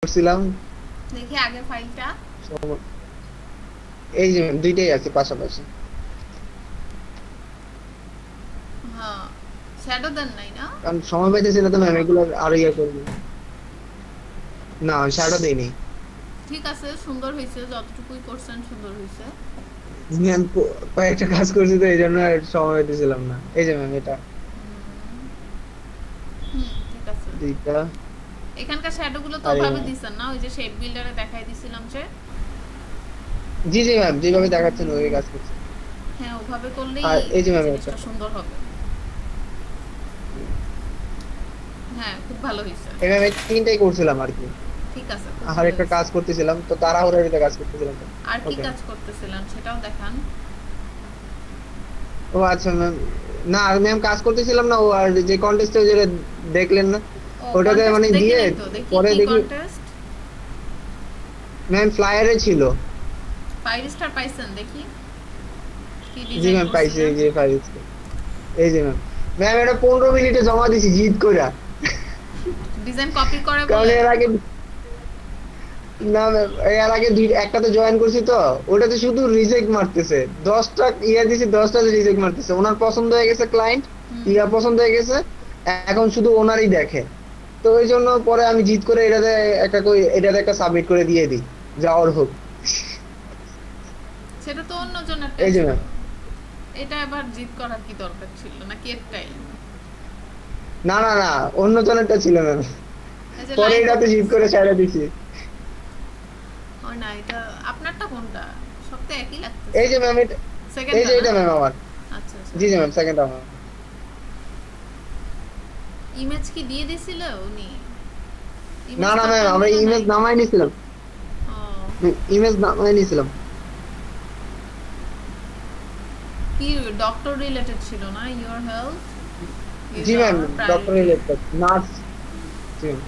করছিলাম। দেখি আগে ফাইলটা। সম- এই যে ম্যাম দুইটাই আছে পাশাপাশি। হ্যাঁ, শ্যাডো দেন নাই না? কারণ সময় পাইতেছি না তো ম্যাম, এগুলো আরো ইয়ে করবো। না শ্যাডো দেইনি ঠিক আছে, সুন্দর হয়েছে, যতটুকুই করছেন সুন্দর হয়েছে। ম্যাম। কয়েকটা কাজ করছি তো এই জন্য আর সময় পাইতেছিলাম না। এই যে ম্যাম এটা হুম, ঠিক আছে। দুইটা। এখানকার শ্যাডো গুলো তো আর এই ওভাবে ম্যাম, দিছেন না, ওই যে শেপ বিল্ডারে দেখাই দিছিলাম যে। জি জি ম্যাম, যেভাবে দেখাচ্ছেন ওই কাজ করছি। হ্যাঁ, ওভাবে করলেই আর এই যে ম্যাম এটা। জিনিসটা সুন্দর হবে। হ্যাঁ, খুব ভালো হয়েছে। এই ম্যাম এই তিনটাই করছিলাম আর কি। ঠিক আছে, খুব আর ভালো একটা হয়েছে। কাজ করতেছিলাম তো, তাড়াহুড়ার ভিতরে কাজ করতেছিলাম তো। আর কি ওকে। কাজ করতেছিলেন সেটাও দেখান। ও আচ্ছা ম্যাম। না আর ম্যাম কাজ করতেছিলাম না, ও আর যে কন্টেস্টে যেটা দেখলেন না, ও, ওটাতে কন্টেস্ট মানে দেখি দিয়ে নাই তো, দেখি পরে কি দেখি কন্টেস্ট। ম্যাম ফ্লায়ারে ছিল। 5 স্টার পাইছেন দেখি, কি জি ডিজাইন ম্যাম পাইছি, করছিলেন। এই যে ফাইল। এই যে ম্যাম, ম্যাম এটা 15 মিনিটে জমা দিছি জিত কইরা। ডিজাইন কপি করে কারণ বলে। এর আগে, না ম্যাম এর আগে দুই একটাতে জয়েন করছি তো, ওটাতে শুধু রিজেক্ট মারতেছে। 10টা ইয়া দিছি, 10টাতে রিজেক্ট মারতেছে। ওনার পছন্দ হয়ে গেছে ক্লায়েন্ট, হুম। ইয়া পছন্দ হয়ে গেছে, এখন শুধু ওনারই দেখে। তো ওই জন্য পরে আমি জিত করে এটাতে একটা সাবমিট করে দিয়ে দিই, যাওয়ার হোক। সেটা তো অন্য জনেরটাই এই যে ছিল। ম্যাম, এটা এবার জিত করার কি দরকার ছিল, নাকি একটাই? না না না, অন্য জনেরটা ছিল ম্যাম। এই যে পরে লাইক এটাতে জিত উঠতেছে। করে ছেড়ে দিছি। ও না, এটা আপনারটা কোনটা? সব তো একই এই লাগতেছে। যে ম্যাম এটা, এই সেকেন্ডটা যে না? এটা ম্যাম আমার। আচ্ছা আচ্ছা। জি জি ম্যাম, সেকেন্ড আমার। ইমেজ কি দিয়ে দিছিল উনি? না ইমেজ না তো ম্যাম, আপনার আমরা মেলে ইমেজ নাই। নামাই নিছিলাম। ও, ইমেজ নামাই নিছিলাম। কি ডক্টর রিলেটেড ছিল না? ইওর হেলথ ইজ জি ma'am, our doctor priority. Related nurse. জি ম্যাম।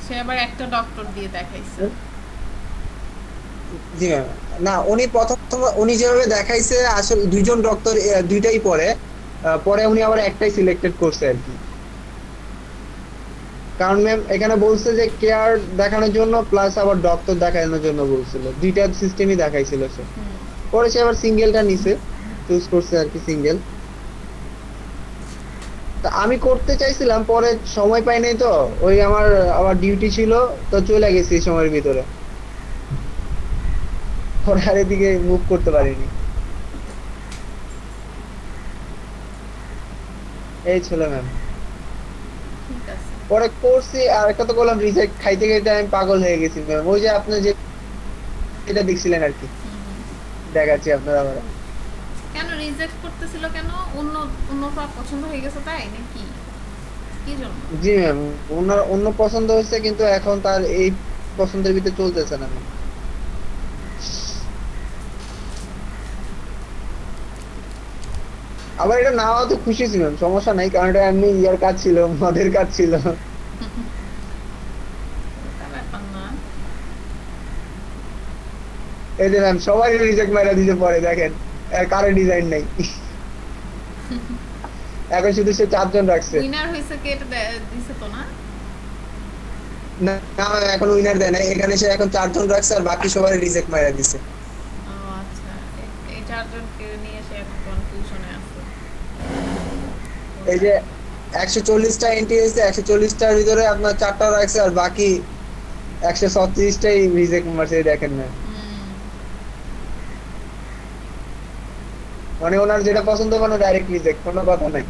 সে আবার একটা ডক্টর দিয়ে দেখাইছে। জি ম্যাম। না উনি প্রথম, উনি যেভাবে দেখাইছে আসলে দুইজন ডক্টর, দুইটাই পরে, পরে উনি আবার একটাই সিলেক্টেড করছে আর কি। কারণ ম্যাম এখানে বলছে যে কেয়ার দেখানোর জন্য প্লাস আবার ডক্টর দেখানোর জন্য বলছিল, দুইটা সিস্টেমই দেখাইছিল সে। পরে সে আবার সিঙ্গেলটা নিছে, চুজ করছে আর কি সিঙ্গেল। তা আমি করতে চাইছিলাম, পরে সময় পাই নাই তো। ওই আমার আবার ডিউটি ছিল, তো চলে গেছি এই সময়ের ভিতরে। পরে আর এদিকে মুভ করতে পারিনি। এই ছিল ম্যাম। ঠিক আছে। পরে করছি আর একটা তো করলাম, রিজেক্ট খাইতে খাইতে আমি পাগল হয়ে গেছি ম্যাম। ওই যে আপনি যেটা দেখছিলেন আর কি, দেখাচ্ছি আপনার আবার। কেন রিজেক্ট করতেছিল কেন? অন্য অন্য পছন্দ হয়ে গেছে তাই নাকি? কি জন্য? জি ম্যাম, ওনার অন্য পছন্দ হয়েছে কিন্তু এখন তার এই পছন্দের ভিতরে চলতেছে না ম্যাম। আবার এটা না হওয়াতে খুশি ছিল ম্যাম, সমস্যা নাই, কারণ এটা এমনি ইয়ার কাজ ছিল, মদের কাজ ছিল। ওটা ব্যাপার না। এই যে ম্যাম সবাই রিজেক্ট মারা দিতে পরে দেখেন, আর কারো ডিজাইন নাই। এখন শুধু সে 4 জন রাখছে। উইনার হয়েছে কে, এটা দিছে তো না? না না ma'am, এখন উইনার দেয় নাই, এখানে সে এখন 4 জন রাখছে আর বাকি সবাই রিজেক্ট মারা দিছে। ও আচ্ছা, এই চারজনকে নিয়ে সে এখন কনফিউশনে আছে। এই যে 140টা এন্ট্রি হয়েছে, 140টার ভিতরে আপনার 4টা রাখছে আর বাকি 136টাই রিজেক্ট মারছে, এই দেখেন না। মানে ওনার যেটা পছন্দ মানে ডাইরেক্ট রিজেক্ট, কোনো কথা নাই।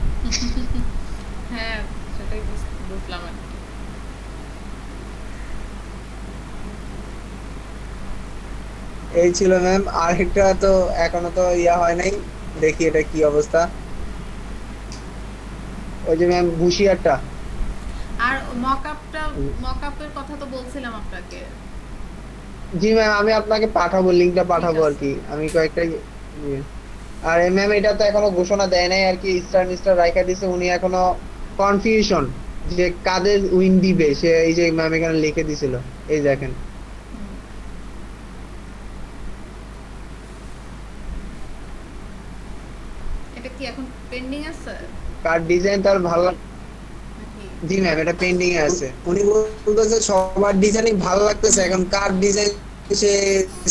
হ্যাঁ, সেটাই বুঝলাম আর কি। এই ছিল ম্যাম। আর একটা তো এখনো তো ইয়া হয় নাই, দেখি এটা কি অবস্থা। ওই যে ম্যাম হুশিয়ারটা। আর মকআপটা, মকআপের কথা তো বলছিলাম আপনাকে। জি ম্যাম, আমি আপনাকে পাঠাবো, লিঙ্কটা ঠিক পাঠাবো আর আছে। কি। আমি কয়েকটা ইয়ে- আর ম্যাম এটা তো এখনো ঘোষণা দেয় নাই আর কি, স্টার মিস্টার রাইখা দিছে উনি এখনো। কনফিউশন যে কাদের উইন দিবে সে, এই যে ম্যাম এখানে লিখে দিছিল, এই দেখেন। এটা কি এখন পেন্ডিং আছে কার ডিজাইন তার ভালো নাকি? জি ম্যাম, এটা পেন্ডিং এ আছে। উনি বলতেছে সবার ডিজাইনই ভালো লাগতেছে, হুম। এখন কার ডিজাইন সে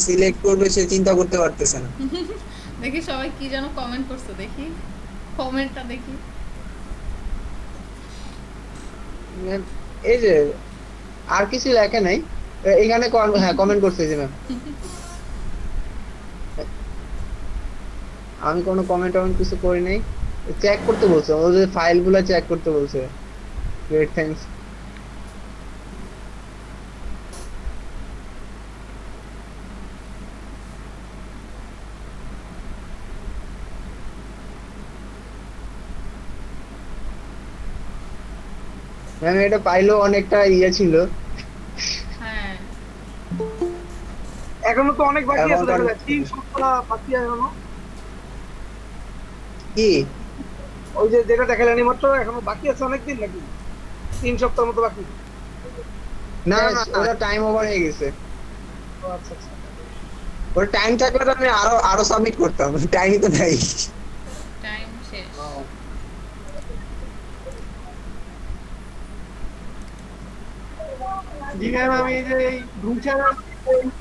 সিলেক্ট করবে সে চিন্তা করতে পারতেছে না। দেখি সবাই কি যেন কমেন্ট করছে, দেখি কমেন্টটা দেখি। ম্যাম এই যে আর কিছু লেখা নাই, এখানে হ্যাঁ কমেন্ট করছে যে ম্যাম, আমি কোনো কমেন্ট টমেন্ট কিছু করি নাই। চেক করতে বলছে, ওদের ফাইল গুলা চেক করতে বলছে। Great thanks. ম্যাম এটা পাইলেও অনেকটা ইয়ে ছিল। হ্যাঁ, এখনো তো অনেক বাকি এখন আছে, তো দেখা অনেক যায় 3 সপ্তাহ বাকি এখনো। কি ওই যে যেটা দেখালেন মাত্র, এখনো বাকি আছে অনেক দিন নাকি? 3 সপ্তাহ মতো বাকি। না না, ওটা টাইম ওভার হয়ে গেছে। ও আচ্ছা আচ্ছা। ওর টাইম থাকলে তো আমি আরো আরো সাবমিট করতাম, টাইমই তো নাই। টাইম শেষ। জি ম্যাম, আমি এই যে এই গুলশান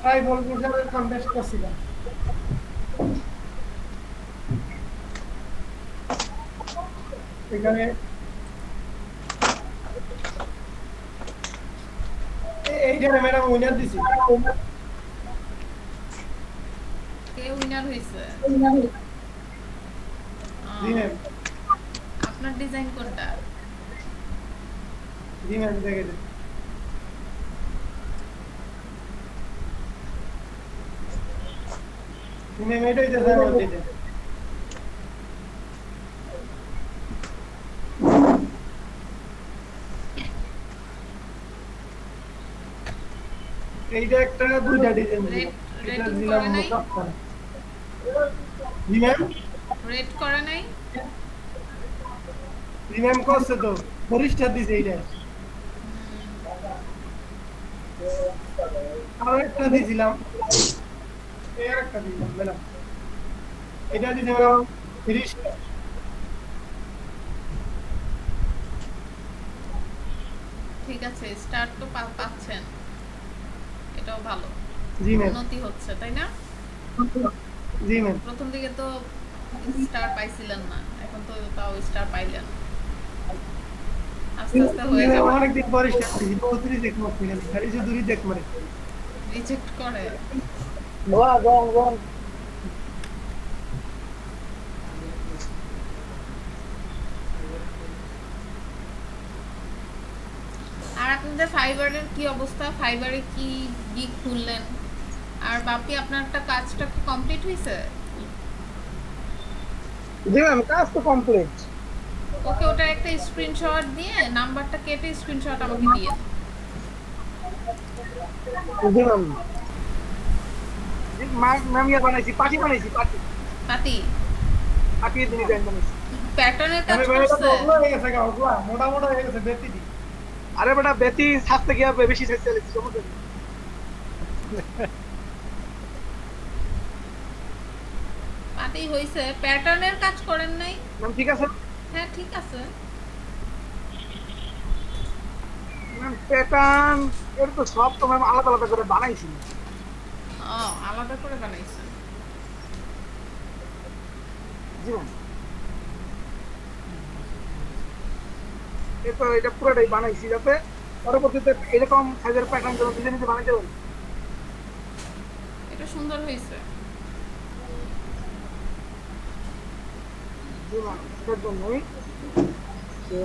ট্রাইবল গুলশানের কন্টেস্ট করছিলাম। এখানে এইখানে ম্যাডাম উইনার দিছি। কে উইনার হয়েছে? জি ম্যাম। আপনার ডিজাইন কোনটা? জি ম্যাম, দেখে দিন। জি ম্যাম, এটাই তো আমার ডিজাইন। এইটা একটা দুইটা ডিজাইন রেড দিলাম। এটা রেটিং দিলাম করে নাই? মুসাফফর। জি ম্যাম। রেড করে নাই? জি ম্যাম, করছে তো, পরিষ্কার দিছে এইটা। আর একটা দিয়েছিলাম, এই আর একটা দিলাম ম্যাডাম। এটা দিছে ম্যাডাম 30। ঠিক আছে, স্টার্ট তো পাচ্ছেন, এটাও ভালো। জি ম্যাম। উন্নতি হচ্ছে, তাই না? জি ম্যাম। প্রথম দিকে তো স্টার পাইছিলেন না, এখন তো তাও স্টার পাইলেন, আস্তে আস্তে জি হয়ে ম্যাম, যাবে। অনেকদিন পরিষ্কার দিয়েছি, বহুত রিজেক্ট মারতে গেলে খালি শুধু রিজেক্ট মারে। রিজেক্ট করে। বাহ বাহ বাহ। আর আপনাদের ফাইবারের কি অবস্থা? ফাইবারে কি গিগ খুললেন? আর বাপি, আপনার একটা কাজটা কি কমপ্লিট হয়েছে? জি ম্যাম, কাজ তো কমপ্লিট। ওকে, ওটা একটা স্ক্রিনশট দিয়ে নাম্বারটা কেটে স্ক্রিনশট আমাকে দিয়ে। জি ম্যাম। জি ম্যাম, ইয়ে বানাইছি, পার্টি বানাইছি, পার্টি। পাতি পার্টি ডিজাইন বানাইছি। প্যাটার্নের কাজ আমি বেটা তো করছে? ওগুলো হয়ে গেছে গা, ওগুলা মোটা মোটা হয়ে গেছে বেতি দি। আরে বেটা, বেতি ছাড়তে গিয়া বেশি সাইজ চালিয়েছি, সমস্যা নেই। পাতি হইছে, প্যাটার্নের কাজ করেন নাই? ম্যাম ঠিক আছে। হ্যাঁ ঠিক আছে। ম্যাম প্যাটার্ন এর তো সব তো ম্যাম আলাদা আলাদা করে বানাইছি। ও, আলাদা করে বানাইছেন। জি ম্যাম। তো এটা পুরোটাই বানাইছি যাতে পরবর্তীতে এরকম সাইজের প্যাটার্ন যেন নিজে নিজে বানাইতে পারি। এটা সুন্দর হয়েছে। জি ম্যাম, এটার জন্যই যে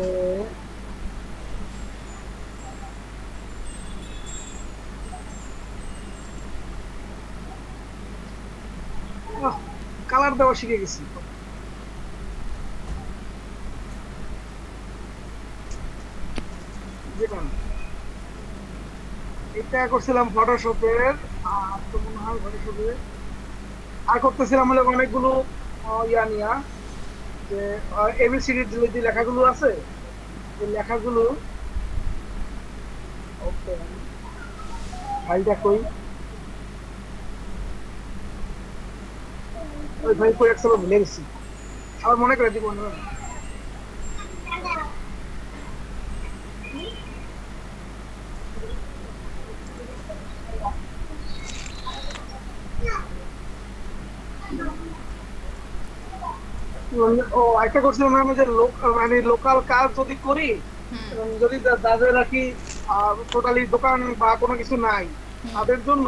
কালার দেওয়া শিখে গেছি। জি ম্যাম, এটা করছিলাম ফটোশপের, আর তো মনে হয় ফটোশপের আর করতেছিলাম হলো অনেকগুলো ইয়া নিয়া, যে এবিসিডি যে লেখাগুলো আছে, এই লেখাগুলো ওকে ফাইলটা কই, ওই ফাইল কই একসাথে ভুলে গেছি, আবার মনে করে দিব না। ও একটা করছিলাম ম্যাম, যে মানে লোকাল কাজ যদি করি, হুম এবং যদি যাদের নাকি টোটালি দোকান বা কোনো কিছু নাই, হুম। তাদের জন্য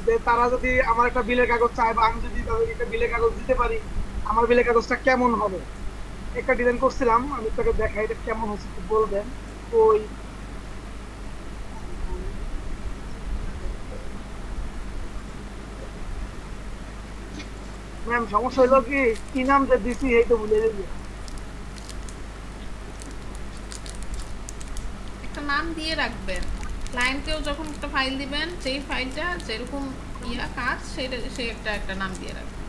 যে তারা যদি আমার একটা বিলের কাগজ চায়, বা আমি যদি তাদের একটা বিলের কাগজ দিতে পারি, আমার বিলের কাগজটা কেমন হবে, একটা ডিজাইন করছিলাম। আমি তাকে দেখাই এটা কেমন হচ্ছে, একটু বলবেন? ওই ম্যাম সমস্যা হলো কি, কি নাম যে দিছি এই তো ভুলে গেছি। একটা নাম দিয়ে রাখবেন, ক্লায়েন্টকেও যখন একটা ফাইল দিবেন, সেই ফাইলটা যেরকম কাজ সেটা সে একটা একটা নাম দিয়ে রাখবেন,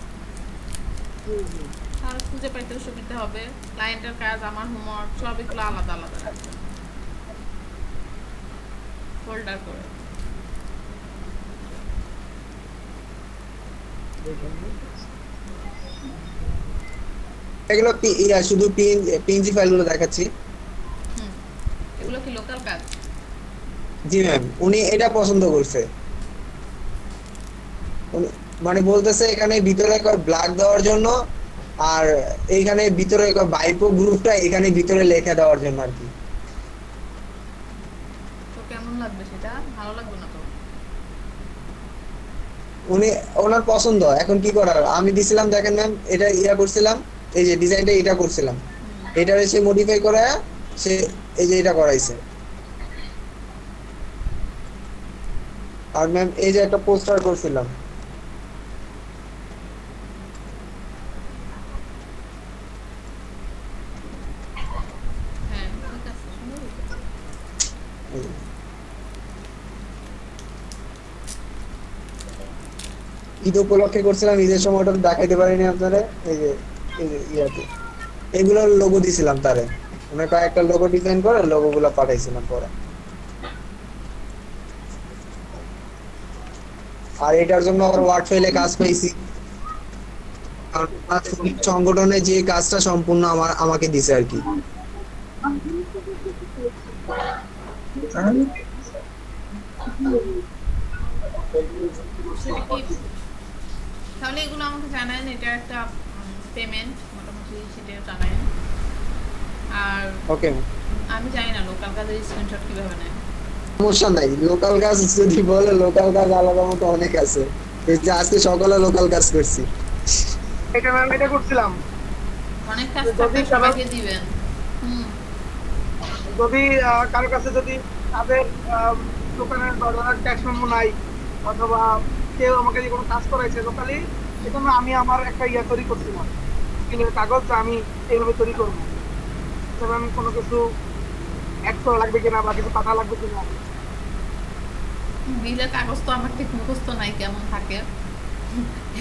জি জি। তাহলে খুঁজে পাইতেও সুবিধা হবে। ক্লায়েন্টের কাজ, আমার হোমওয়ার্ক, সব এগুলো আলাদা আলাদা রাখবেন ফোল্ডার করে। এগুলো শুধু পিএনজি ফাইলগুলো দেখাচ্ছি। হুম, এগুলো কি লোকাল কাজ? জি ম্যাম, উনি এটা পছন্দ করছে। মানে বলতেছে এখানে ভিতরে ব্ল্যাক দেওয়ার জন্য, আর এইখানে ভিতরে বাইপো গ্রুপটা এখানে ভিতরে লেখা দেওয়ার জন্য আর কি। তো কেমন লাগবে সেটা? ভালো লাগবে না তো? উনি ওনার পছন্দ, এখন কি করার। আমি দিছিলাম, দেখেন ম্যাম, এটা করছিলাম, এই যে ডিজাইনটা এটা করছিলাম, এটা সে মডিফাই করে সে এই যে এটা করাইছে। আর ম্যাম এই যে একটা পোস্টার করছিলাম। হ্যাঁ ঠিক আছে, সুন্দর হয়েছে। এই যে, ঈদ উপলক্ষে করছিলাম, ঈদের সময় ওটা তো দেখাইতে পারিনি আপনারা। এই যে ইয়াতে এগুলোর লোগো দিছিলাম তারে, মানে কয়েকটা লোগো ডিজাইন করে লোগো গুলা পাঠাইছিলাম পরে। আর এটার জন্য আবার ওয়ার্ড ফাইলে কাজ পাইছি, কারণ আমার সংগঠনে যে কাজটা সম্পূর্ণ আমাকে দিছে আর কি। সেটা কি, তাহলে এগুলো আমাকে জানান, এটা একটা পেমেন্ট মোটামুটি সেটা জানান। আর ওকে, আমি জানি না লোকাল কাজের স্ক্রিনশট কিভাবে নেয়। সমস্যা নাই। লোকাল কাজ যদি বলে, লোকাল কাজ আলাদা মতো অনেক আছে। এই যে আজকে সকালে লোকাল কাজ করছি। এটা ম্যাম এটা করছিলাম, অনেক কাজ যদি থাকলে কারো সবাইকে দিবেন। হুম যদি কারো কাছে যদি তাদের দোকানের বা ক্যাশ মেমো নাই, অথবা কেউ আমাকে দিয়ে কোনো কাজ করাইছে লোকালি, সেজন্য আমি আমার একটা তৈরি করছিলাম, স্কিলের কাগজ, যে আমি এইভাবে তৈরি করবো, যেমন কোনো কিছু অ্যাড করা লাগবে কিনা, বা কিছু পাঠা লাগবে কিনা। বিলের কাগজ তো আমার ঠিক মুখস্থ নাই কেমন থাকে,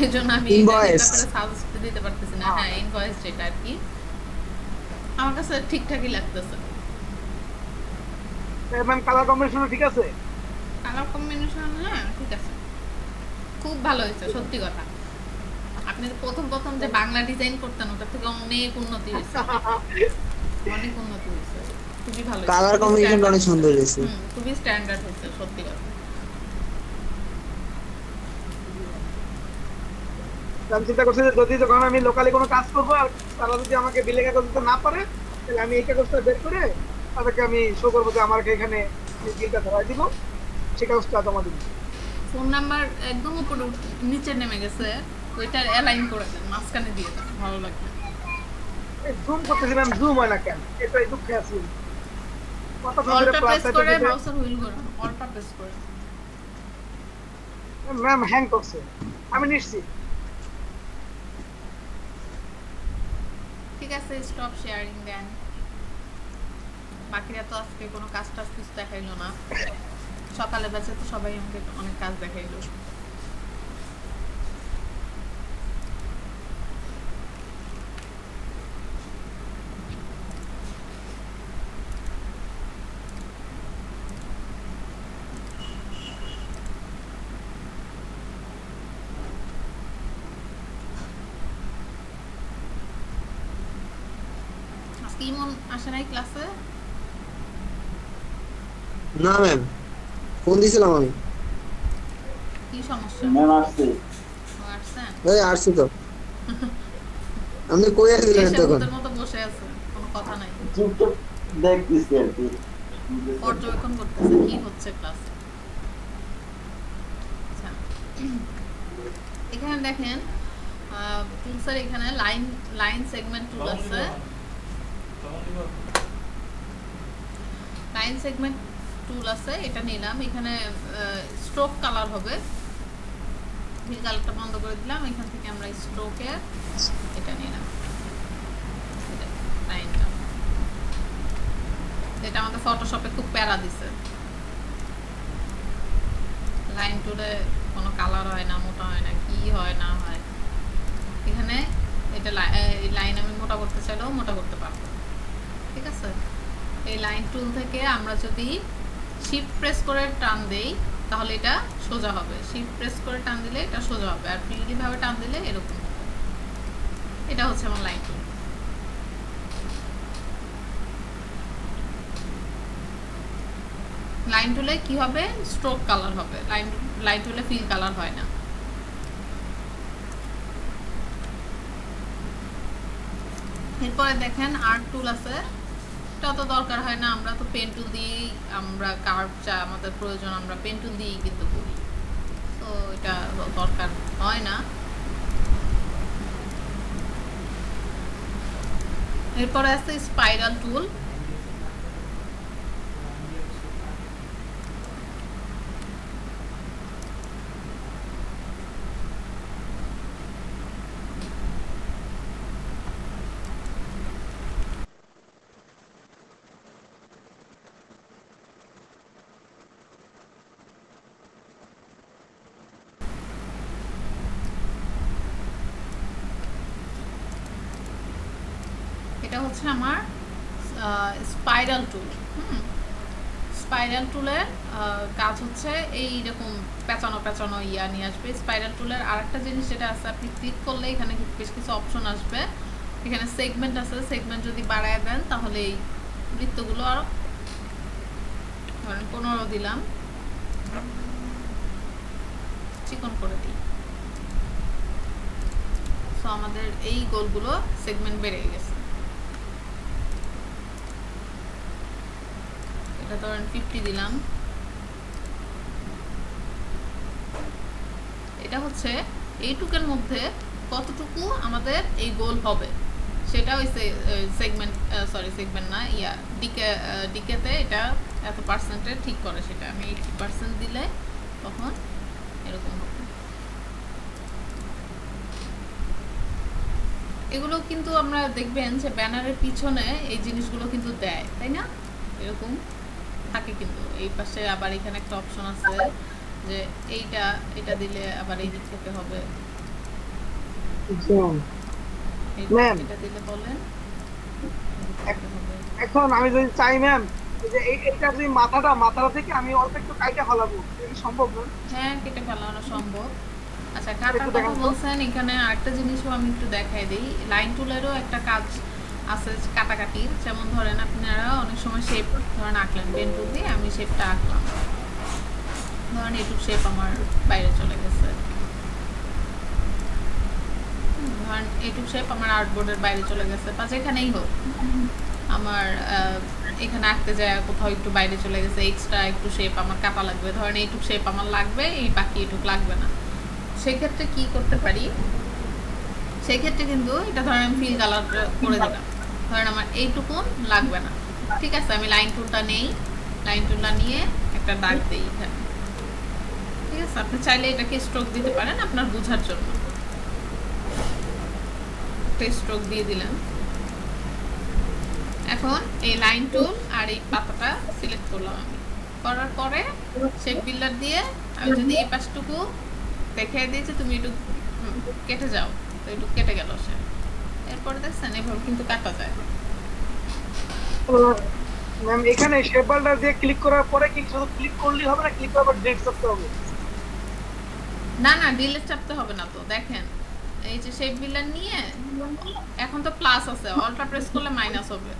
এই জন্য আমি এই ইনভয়েস। ব্যাপারে সাজেস্ট দিতে পারতেছি না। হ্যাঁ হ্যাঁ ইনভয়েস যেটা আর কি, আমার কাছে ঠিকঠাকই লাগতেছে। ম্যাম কালার কম্বিনেশন ঠিক আছে? কালার কম্বিনেশন হ্যাঁ ঠিক আছে, খুব ভালো হয়েছে সত্যি কথা। আপনি তো প্রথম প্রথম যে বাংলা ডিজাইন করতেন ওটা থেকে অনেক উন্নতি হয়েছে, অনেক উন্নতি হয়েছে, খুবই ভালো হয়েছে, কালার খুবই কম্বিনেশন standard অনেক সুন্দর হয়েছে। হয়েছে। খুবই স্ট্যান্ডার্ড হয়েছে সত্যি কথা। আমি চিন্তা করছি যে যদি যখন আমি লোকালি কোনো কাজ করবো, আর তারা যদি আমাকে বিলে কাগজ দিতে না পারে, তাহলে আমি এই কাগজটা বের করে তাদেরকে আমি শো করবো যে আমাকে এখানে আমি বিলটা ধরাই দিব, সেই কাগজটা জমা দিব। ফোন নাম্বার একদম উপরে নিচে নেমে গেছে, ওইটা অ্যালাইন করে দেন, মাঝখানে দিয়ে দেন, ভালো লাগবে। জুম করতেছি ম্যাম, জুম হয় না কেন, এটা এই দুঃখে আছি। কতক্ষণ ধরে অল্টা প্লাস প্রেস সাইডে করে দিতে ব্রাউজার হুইল করুন, অল্টা প্রেস করে। ম্যাম হ্যাং করছে, আমি নিশ্চিত। ঠিক আছে স্টপ শেয়ারিং দেন। বাকিরা তো আজকে কোনো কাজ টাজ কিছু দেখাইলো না, সকালে বেঁচে তো সবাই আমাকে অনেক কাজ দেখাইলো। আজকে ইমন আসে নাই ক্লাসে? না ম্যাম, ফোন দিছিলাম আমি। কি সমস্যা? ম্যাম আসছে। ও আসছেন? এই আসছি তো। আপনি কই আছিলেন এসে তখন? ভূতের মতো বসে আছে, কোনো কথা নাই, চুপচাপ দেখতেছি আর কি। পর্যবেক্ষণ করতেছে কি হচ্ছে ক্লাসে। আচ্ছা, এখানে দেখেন টুলসের এখানে লাইন লাইন সেগমেন্ট টুল আছে। লাইন সেগমেন্ট টুল আছে, এটা নিলাম। এখানে স্ট্রোক কালার হবে, ফিল কালারটা বন্ধ করে দিলাম। এখান থেকে আমরা স্ট্রোকে এটা নিলাম, লাইনটা। এটা আমাদের ফটোশপে খুব প্যারা দিছে। লাইন টুলে কোনো কালার হয় না, মোটা হয় না, কি হয় না হয়। এখানে এটা লাইন আমি মোটা করতে চাইলেও মোটা করতে পারবো, ঠিক আছে। এই লাইন টুল থেকে আমরা যদি শিফট প্রেস করে টান দেই তাহলে এটা সোজা হবে, শিফট প্রেস করে টান দিলে এটা সোজা হবে, আর ফ্রিলি ভাবে টান দিলে এরকম হবে। এটা হচ্ছে আমার লাইন টুল। লাইন টুলে কি হবে, স্ট্রোক কালার হবে। লাইন টুলে ফিল কালার হয় না। এরপরে দেখেন আর্ট টুল আছে, এটা তো দরকার হয় না, আমরা তো পেন টুল দিয়েই আমরা কার্ভ যা আমাদের প্রয়োজন আমরা পেন টুল দিয়েই কিন্তু করি, তো এটা দরকার হয় না। এরপরে আছে স্পাইরাল টুল। এটা হচ্ছে আমার স্পাইরাল টুল। স্পাইরাল টুলের কাজ হচ্ছে এইরকম পেঁচানো পেঁচানো ইয়া নিয়ে আসবে। স্পাইরাল টুলের আরেকটা জিনিস যেটা আছে, আপনি ক্লিক করলে এখানে বেশ কিছু অপশন আসবে। এখানে সেগমেন্ট আছে, সেগমেন্ট যদি বাড়ায় দেন তাহলে এই বৃত্তগুলো আরো ধরেন 15 দিলাম, চিকন করে দিই, তো আমাদের এই গোলগুলো সেগমেন্ট বেড়ে গেছে। এটা ধরেন 50 দিলাম। এটা হচ্ছে এইটুকের মধ্যে কতটুকু আমাদের এই গোল হবে সেটা ওই সেগমেন্ট, সরি সেগমেন্ট না, ইয়া ডিকেতে এটা এত পার্সেন্টে ঠিক করে। সেটা আমি 80% দিলে তখন এরকম হবে। এগুলো কিন্তু আমরা দেখবেন যে ব্যানারের পিছনে এই জিনিসগুলো কিন্তু দেয়, তাই না? এরকম থাকে কিন্তু। এই পাশে আবার এখানে একটা অপশন আছে যে এটা দিলে আবার এই দিক থেকে হবে, এটা দিলে বলেন এখন আমি যদি চাই ম্যাম যে এইটা যদি মাথাটা থেকে আমি অল্প একটু কাইটা ফেলাবো, এটা কি সম্ভব ম্যাম? হ্যাঁ, কেটে ফেলানো সম্ভব। আচ্ছা, কাটার কথা বলছেন, এখানে আরেকটা জিনিসও আমি একটু দেখাই দিই। লাইন টুলেরও একটা কাজ আছে কাটাকাটির। যেমন ধরেন আপনারা অনেক সময় শেপ ধরেন আঁকলেন পেন টুল দিয়ে, আমি শেপটা আঁকলাম, ধরেন এইটুক শেপ আমার বাইরে চলে গেছে, ধরেন এইটুক শেপ আমার আর্টবোর্ডের বাইরে চলে গেছে, বা যেখানেই হোক আমার এখানে আঁকতে যায় কোথাও একটু বাইরে চলে গেছে, এক্সট্রা একটু শেপ আমার কাটা লাগবে। ধরেন এইটুক শেপ আমার লাগবে, এই বাকি এইটুক লাগবে না। সেক্ষেত্রে কি করতে পারি, সেক্ষেত্রে কিন্তু এটা ধরেন আমি ফিল কালার করে দিলাম, ধরেন আমার এইটুকুন লাগবে না, ঠিক আছে। আমি লাইন টুলটা নেই, লাইন টুলটা নিয়ে একটা দাগ দিই এখানে, ঠিক আছে। আপনি চাইলে এটাকে স্ট্রোক দিতে পারেন আপনার বোঝার জন্য। একটা স্ট্রোক দিয়ে দিলাম। এখন এই লাইন টুল আর এই পাতাটা সিলেক্ট করলাম আমি, করার পরে শেপ বিল্ডার দিয়ে আমি যদি এই পাশটুকু দেখে দিয়েছি তুমি একটু কেটে যাও, তো একটু কেটে গেল সে। এরপরে দেখছেন এভাবে কিন্তু কাটা যায়। ম্যাম এখানে শেপ বিল্ডার দিয়ে ক্লিক করার পরে কি শুধু ক্লিক করলেই হবে না, ক্লিক করার পর ডিলিট করতে হবে? না না, ডিলিট চাপতে হবে না। তো দেখেন এই যে শেপ বিল্ডার নিয়ে এখন তো প্লাস আছে, অল্টা প্রেস করলে মাইনাস হবে,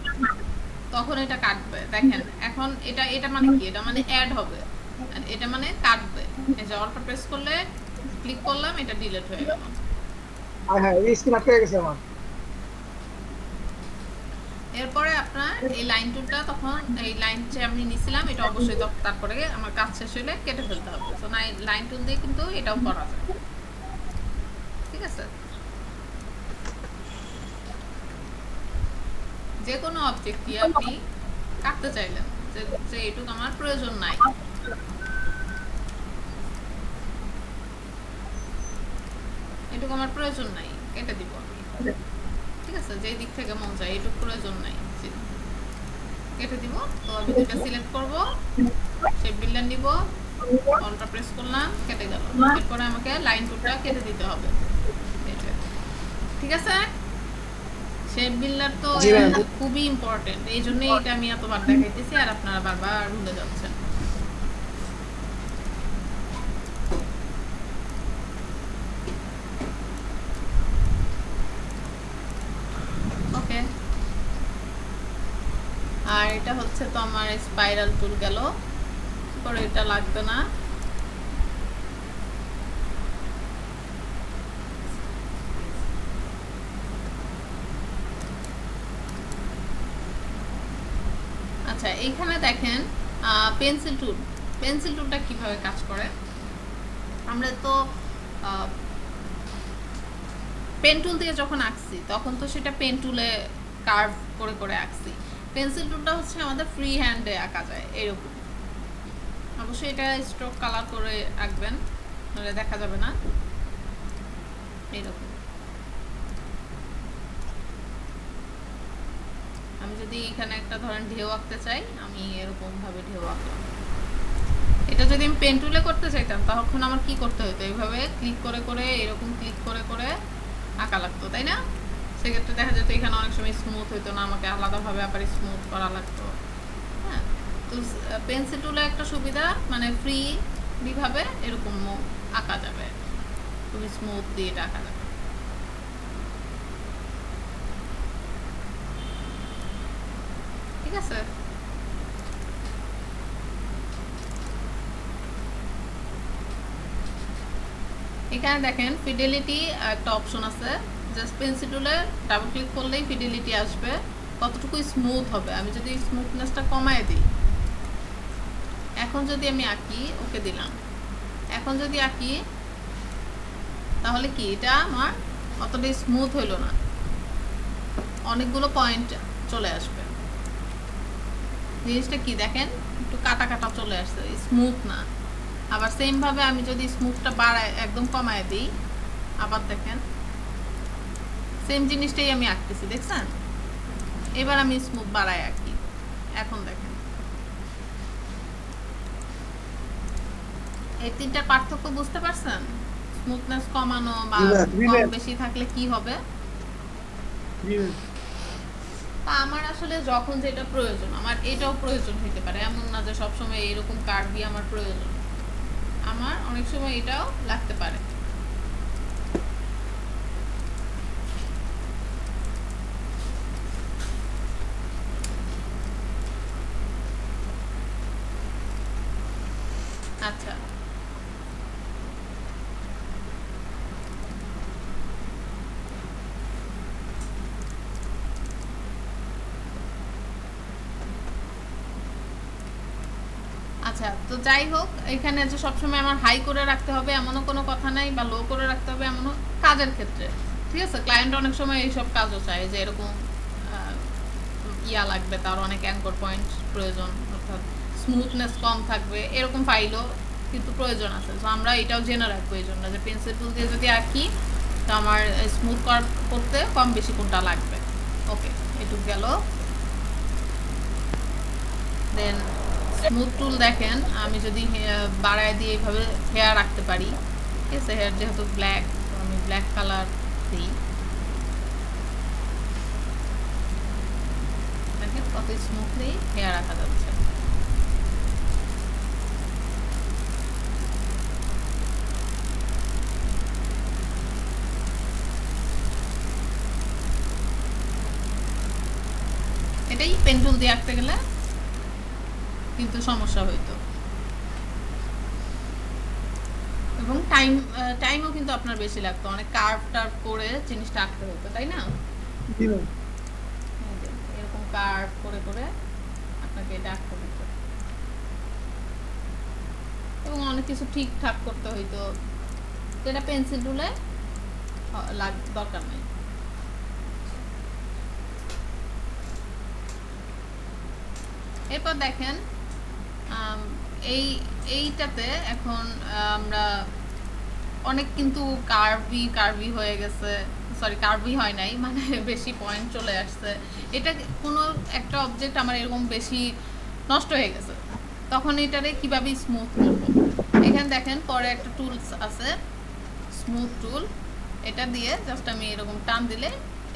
তখন এটা কাটবে। দেখেন এখন এটা মানে কি, এটা মানে অ্যাড হবে, আর এটা মানে কাটবে। এই যে অল্টা প্রেস করলে ক্লিক করলাম, এটা ডিলিট হয়ে গেল। হ্যাঁ, এই স্ক্রিন আটকে গেছে আমার। এরপরে আপনার এই লাইন টুলটা তখন এই লাইন যে আমি নিছিলাম এটা অবশ্যই তারপরে আমার কাজ শেষ হলে কেটে ফেলতে হবে। তো না লাইন টুল দিয়ে কিন্তু এটাও করা যায়, ঠিক আছে? যে কোনো অবজেক্টই আপনি কাটতে চাইলেন যে এটুকু আমার প্রয়োজন নাই, এটুকু আমার প্রয়োজন নাই, কেটে দিব আমি, ঠিক আছে? যে দিক থেকে মন চায় এটুকু প্রয়োজন নাই, কেটে দিব। তো আমি দুটো সিলেক্ট করব, শেপ বিল্ডার নিব, অল্টা প্রেস করলাম, কেটে গেল। এরপরে আমাকে লাইন টুলটা কেটে দিতে হবে, ঠিক আছে? শেপ বিল্ডার তো খুবই ইম্পর্টেন্ট, এই জন্যই এটা আমি এতবার দেখাইতেছি আর আপনারা বারবার ভুলে যাচ্ছেন। ওকে, আর এটা হচ্ছে তো আমার স্পাইরাল টুল গেল, পরে এটা লাগবে না। আচ্ছা, এইখানে দেখেন পেন্সিল টুল, পেন্সিল টুলটা কিভাবে কাজ করে। আমরা তো পেন টুল দিয়ে যখন আঁকছি তখন তো সেটা পেন টুলে কার্ভ করে করে আঁকছি। পেন্সিল টুলটা হচ্ছে আমাদের ফ্রি হ্যান্ডে আঁকা যায় এরকম। অবশ্যই এটা স্ট্রোক কালার করে আঁকবেন, নাহলে দেখা যাবে না। এইরকম আমি যদি এখানে একটা ধরেন ঢেউ আঁকতে চাই, আমি এরকম ভাবে ঢেউ আঁকলাম। এটা যদি আমি পেন টুলে করতে চাইতাম তখন আমার কি করতে হতো, এইভাবে ক্লিক করে করে এরকম ক্লিক করে করে আঁকা লাগতো, তাই না? সেক্ষেত্রে দেখা যেত এখানে অনেক সময় স্মুথ হইতো না, আমাকে আলাদাভাবে আবার স্মুথ করা লাগতো। হ্যাঁ, তো পেন্সিল টুলে একটা সুবিধা, মানে ফ্রি ভাবে এরকম আঁকা যাবে, খুবই স্মুথ দিয়ে এটা আঁকা যাবে। ঠিক আছে, এখানে দেখেন ফিডেলিটি একটা অপশন আছে, জাস্ট পেন্সিল টুলে ডাবল ক্লিক করলেই ফিডেলিটি আসবে, কতটুকু স্মুথ হবে। আমি যদি স্মুথনেসটা কমায় দিই, এখন যদি আমি আঁকি, ওকে দিলাম, এখন যদি আঁকি তাহলে কি এটা আমার অতটা স্মুথ হইল না, অনেকগুলো পয়েন্ট চলে আসবে। জিনিসটা কি দেখেন, একটু কাটা কাটা চলে আসছে, স্মুথ না। আবার সেম ভাবে আমি যদি স্মুথটা বাড়ায় একদম কমায় দিই, আবার দেখেন সেম জিনিসটাই আমি আঁকতেছি, দেখছেন? এবার আমি স্মুথ বাড়ায় আঁকি, এখন দেখেন এই তিনটার পার্থক্য বুঝতে পারছেন? স্মুথনেস কমানো বা কম বেশি থাকলে কি হবে। আমার আসলে যখন যেটা প্রয়োজন, আমার এটাও প্রয়োজন হইতে পারে, এমন না যে সবসময় এরকম কার্ভই আমার প্রয়োজন, আমার অনেক সময় এটাও লাগতে পারে। আচ্ছা, আচ্ছা, তো যাই হোক, এখানে যে সবসময় আমার হাই করে রাখতে হবে এমনও কোনো কথা নাই, বা লো করে রাখতে হবে এমনও, কাজের ক্ষেত্রে ঠিক আছে। ক্লায়েন্ট অনেক সময় এইসব কাজও চায় যে এরকম ইয়া লাগবে, তার অনেক অ্যাঙ্কর পয়েন্ট প্রয়োজন, অর্থাৎ স্মুথনেস কম থাকবে, এরকম ফাইলও কিন্তু প্রয়োজন আছে। তো আমরা এটাও জেনে রাখবো এই জন্য যে পেন্সিল টুল দিয়ে যদি আঁকি তো আমার স্মুথ করতে কম বেশি কোনটা লাগবে। ওকে, এটুকু গেল। দেন স্মুথ টুল দেখেন, আমি যদি বাড়ায় দিয়ে এইভাবে হেয়ার রাখতে পারি, ঠিক আছে? হেয়ার যেহেতু ব্ল্যাক, তো আমি ব্ল্যাক কালার দিই, দেখেন কত স্মুথলি হেয়ার রাখা যাচ্ছে। এটাই পেন টুল দিয়ে আঁকতে গেলে কিন্তু সমস্যা হইতো, এবং টাইমও কিন্তু আপনার বেশি লাগতো, অনেক কার্ভ টার্ভ করে জিনিসটা আঁকতে হতো, তাই না? এরকম কার্ভ করে করে আপনাকে এটা আঁকতে হতো এবং অনেক কিছু ঠিকঠাক করতে হইতো, তো এটা পেন্সিল টুলে দরকার নেই। এরপর দেখেন এইটাতে এখন আমরা অনেক কিন্তু কার্ভি হয়ে গেছে, সরি কার্ভি হয় নাই, মানে বেশি পয়েন্ট চলে আসছে। এটা কোনো একটা অবজেক্ট আমার এরকম বেশি নষ্ট হয়ে গেছে, তখন এটারে কিভাবে স্মুথ করব। এখানে দেখেন পরে একটা টুলস আছে স্মুথ টুল, এটা দিয়ে জাস্ট আমি এরকম টান দিলে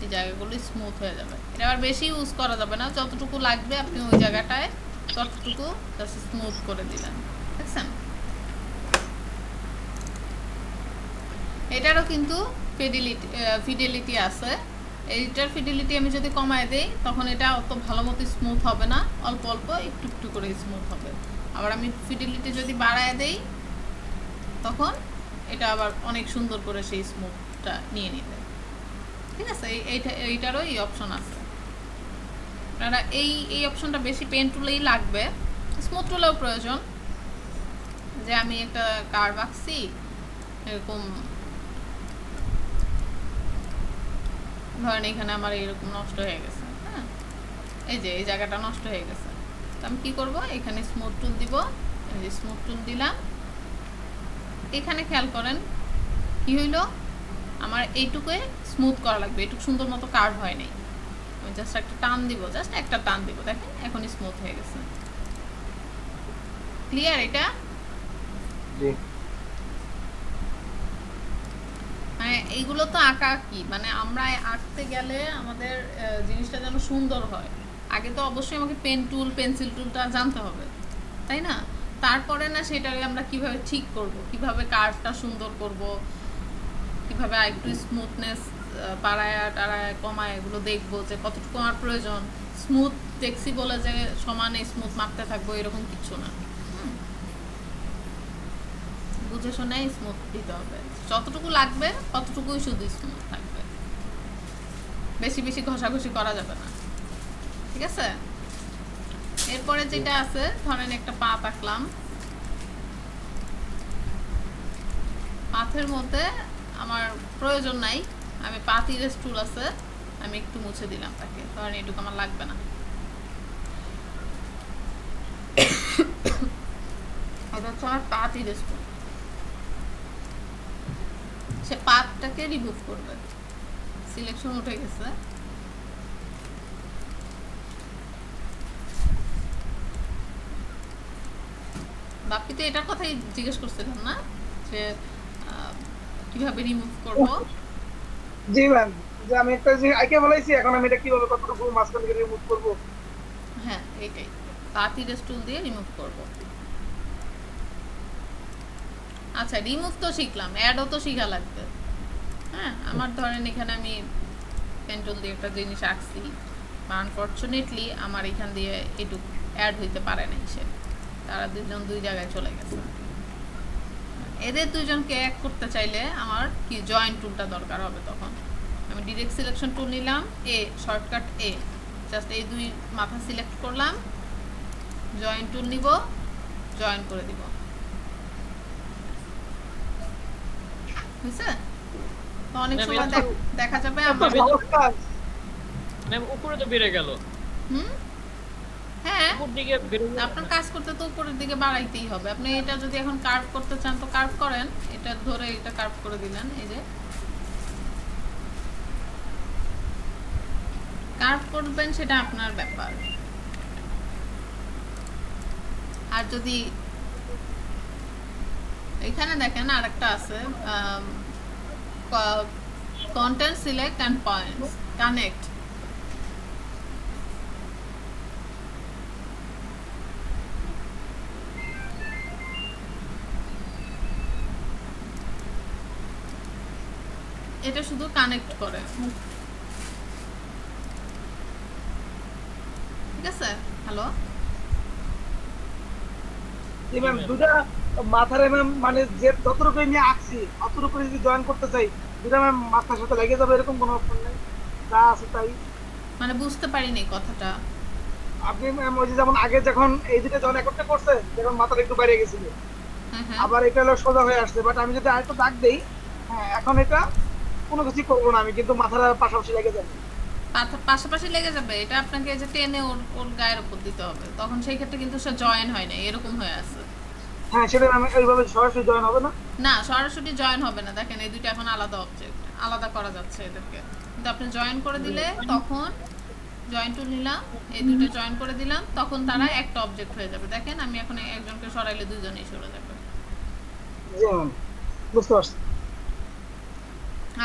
এই জায়গাগুলো স্মুথ হয়ে যাবে। এটা আবার বেশি ইউজ করা যাবে না, যতটুকু লাগবে আপনি ওই জায়গাটায় ততটুকু জাস্ট স্মুথ করে দিলেন, দেখছেন। এটারও কিন্তু ফিডেলিটি আছে। এইটার ফিডেলিটি আমি যদি কমায় দেই তখন এটা অত ভালো মতো স্মুথ হবে না, অল্প অল্প একটু একটু করে স্মুথ হবে। আবার আমি ফিডেলিটি যদি বাড়ায় দেই তখন এটা আবার অনেক সুন্দর করে সেই স্মুথটা নিয়ে নেবে, ঠিক আছে। এইটারও এই অপশন আছে। আপনারা এই অপশনটা বেশি পেন টুলেই লাগবে, স্মুথ টুলেও প্রয়োজন। যে আমি একটা কার্ভ আঁকছি এরকম, ধরেন এখানে আমার এরকম নষ্ট হয়ে গেছে, হ্যাঁ এই যে এই জায়গাটা নষ্ট হয়ে গেছে, তো আমি কি করব, এখানে স্মুথ টুল দিব, এই যে স্মুথ টুল দিলাম। এখানে খেয়াল করেন কি হইলো, আমার এইটুকুই স্মুথ করা লাগবে, এটুকু সুন্দর মতো কার্ভ হয় নাই। আমি জাস্ট একটা টান দিব, জাস্ট একটা টান দিব, দেখেন এখন স্মুথ হয়ে গেছে। ক্লিয়ার এটা? মানে এইগুলো তো আঁকা কি, মানে আমরা আঁকতে গেলে আমাদের জিনিসটা যেন সুন্দর হয়, আগে তো অবশ্যই আমাকে পেন টুল পেন্সিল টুলটা জানতে হবে, তাই না? তারপরে না সেটাকে আমরা কিভাবে ঠিক করব, কিভাবে কার্ভটা সুন্দর করব, কিভাবে একটু স্মুথনেস বাড়ায় টাড়ায় কমায় এগুলো দেখবো যে কতটুকু আমার প্রয়োজন। স্মুথ দেখছি বলে যে সমানে স্মুথ মারতে থাকবো এরকম কিছু না, বুঝে শুনে স্মুথ দিতে হবে, যতটুকু লাগবে ততটুকুই শুধু স্মুথ থাকবে, বেশি বেশি ঘষাঘষি করা যাবে না, ঠিক আছে। এরপরে যেটা আছে, ধরেন একটা পাত আঁকলাম, পাথের মধ্যে আমার প্রয়োজন নাই, আমি পাত ইরেজ টুল আছে, আমি একটু মুছে দিলাম তাকে, ধরেন এটুকু আমার লাগবে না। এটা হচ্ছে আমার পাত ইরেজ টুল, সে পাতটাকে রিমুভ করবে। সিলেকশন উঠে গেছে, বাপি তো এটার কথাই জিজ্ঞেস করছিলাম না, যে কিভাবে রিমুভ করব। জি ম্যাম, যে আমি একটা যে আইকে বলাইছি, এখন আমি এটা কিভাবে কতটুকু মাঝখান থেকে রিমুভ করব। হ্যাঁ এইটাই, পাত ইরেজ টুল দিয়ে রিমুভ করব। আচ্ছা রিমুভ তো শিখলাম, অ্যাডও তো শিখা লাগবে। হ্যাঁ আমার ধরেন এখানে আমি পেন টুল দিয়ে একটা জিনিস আঁকছি, আনফরচুনেটলি আমার এখান দিয়ে এটুকু অ্যাড হইতে পারে নাই, সে তারা দুজন দুই জায়গায় চলে গেছে। এদের দুজনকে এক করতে চাইলে আমার কি জয়েন্ট টুলটা দরকার হবে, তখন আমি ডিরেক্ট সিলেকশন টুল নিলাম, এ শর্টকাট এ, জাস্ট এই দুই মাথা সিলেক্ট করলাম, জয়েন্ট টুল নিব, জয়েন করে দিব, বুঝছে? তো অনেক সময় দেখা যাবে আমার উপরে তো বেড়ে গেল। হ্যাঁ আপনার কাজ করতে তো উপরের দিকে বাড়াইতেই হবে। আপনি এটা যদি এখন কার্ভ করতে চান তো কার্ভ করেন, এটা ধরে এটা কার্ভ করে দিলেন, এই যে কার্ভ করবেন সেটা আপনার ব্যাপার। আর যদি এখানে দেখেন আরেকটা আছে, content select and points connect, এটা শুধু কানেক্ট করে, ঠিক আছে। হ্যালো জি ম্যাম, দুটা মাথারে ম্যাম মানে যে যতটুকু আমি আঁকছি অতটুকু যদি জয়েন করতে চাই, দুটা ম্যাম মাথার সাথে লেগে যাবে এরকম কোনো অপশন নেই, যা আছে তাই। মানে বুঝতে পারিনি কথাটা। আপনি ম্যাম ওই যে যেমন আগে যখন এই দুটো যখন একত্রে করছেন যখন মাথাটা একটু বাইরে গেছিল, হ্যাঁ হ্যাঁ, আবার এটা হলো সোজা হয়ে আসছে, বাট আমি যদি আরেকটু দাগ দেই, হ্যাঁ এখন এটা কোনো কিছু করবো না আমি, কিন্তু মাথাটা পাশাপাশি লেগে যাবে। পাশাপাশি লেগে যাবে। এটা আপনাকে এই যে টেনে ওর ওর গায়ের উপর দিতে হবে, তখন সেই ক্ষেত্রে কিন্তু সে জয়েন হয় না, এরকম হয়ে আছে। হ্যাঁ সেটা আমি ওইভাবে সরাসরি জয়েন হবে না। না, সরাসরি জয়েন হবে না। দেখেন এই দুইটা এখন আলাদা অবজেক্ট, আলাদা করা যাচ্ছে এদেরকে। কিন্তু আপনি জয়েন করে দিলে তখন জয়েন টুল নিলাম, এই দুটো জয়েন করে দিলাম, তখন তারা একটা অবজেক্ট হয়ে যাবে। দেখেন আমি এখন একজনকে সরাইলে দুইজনেই সরে যাবে। জি ম্যাম, বুঝতে পারছি।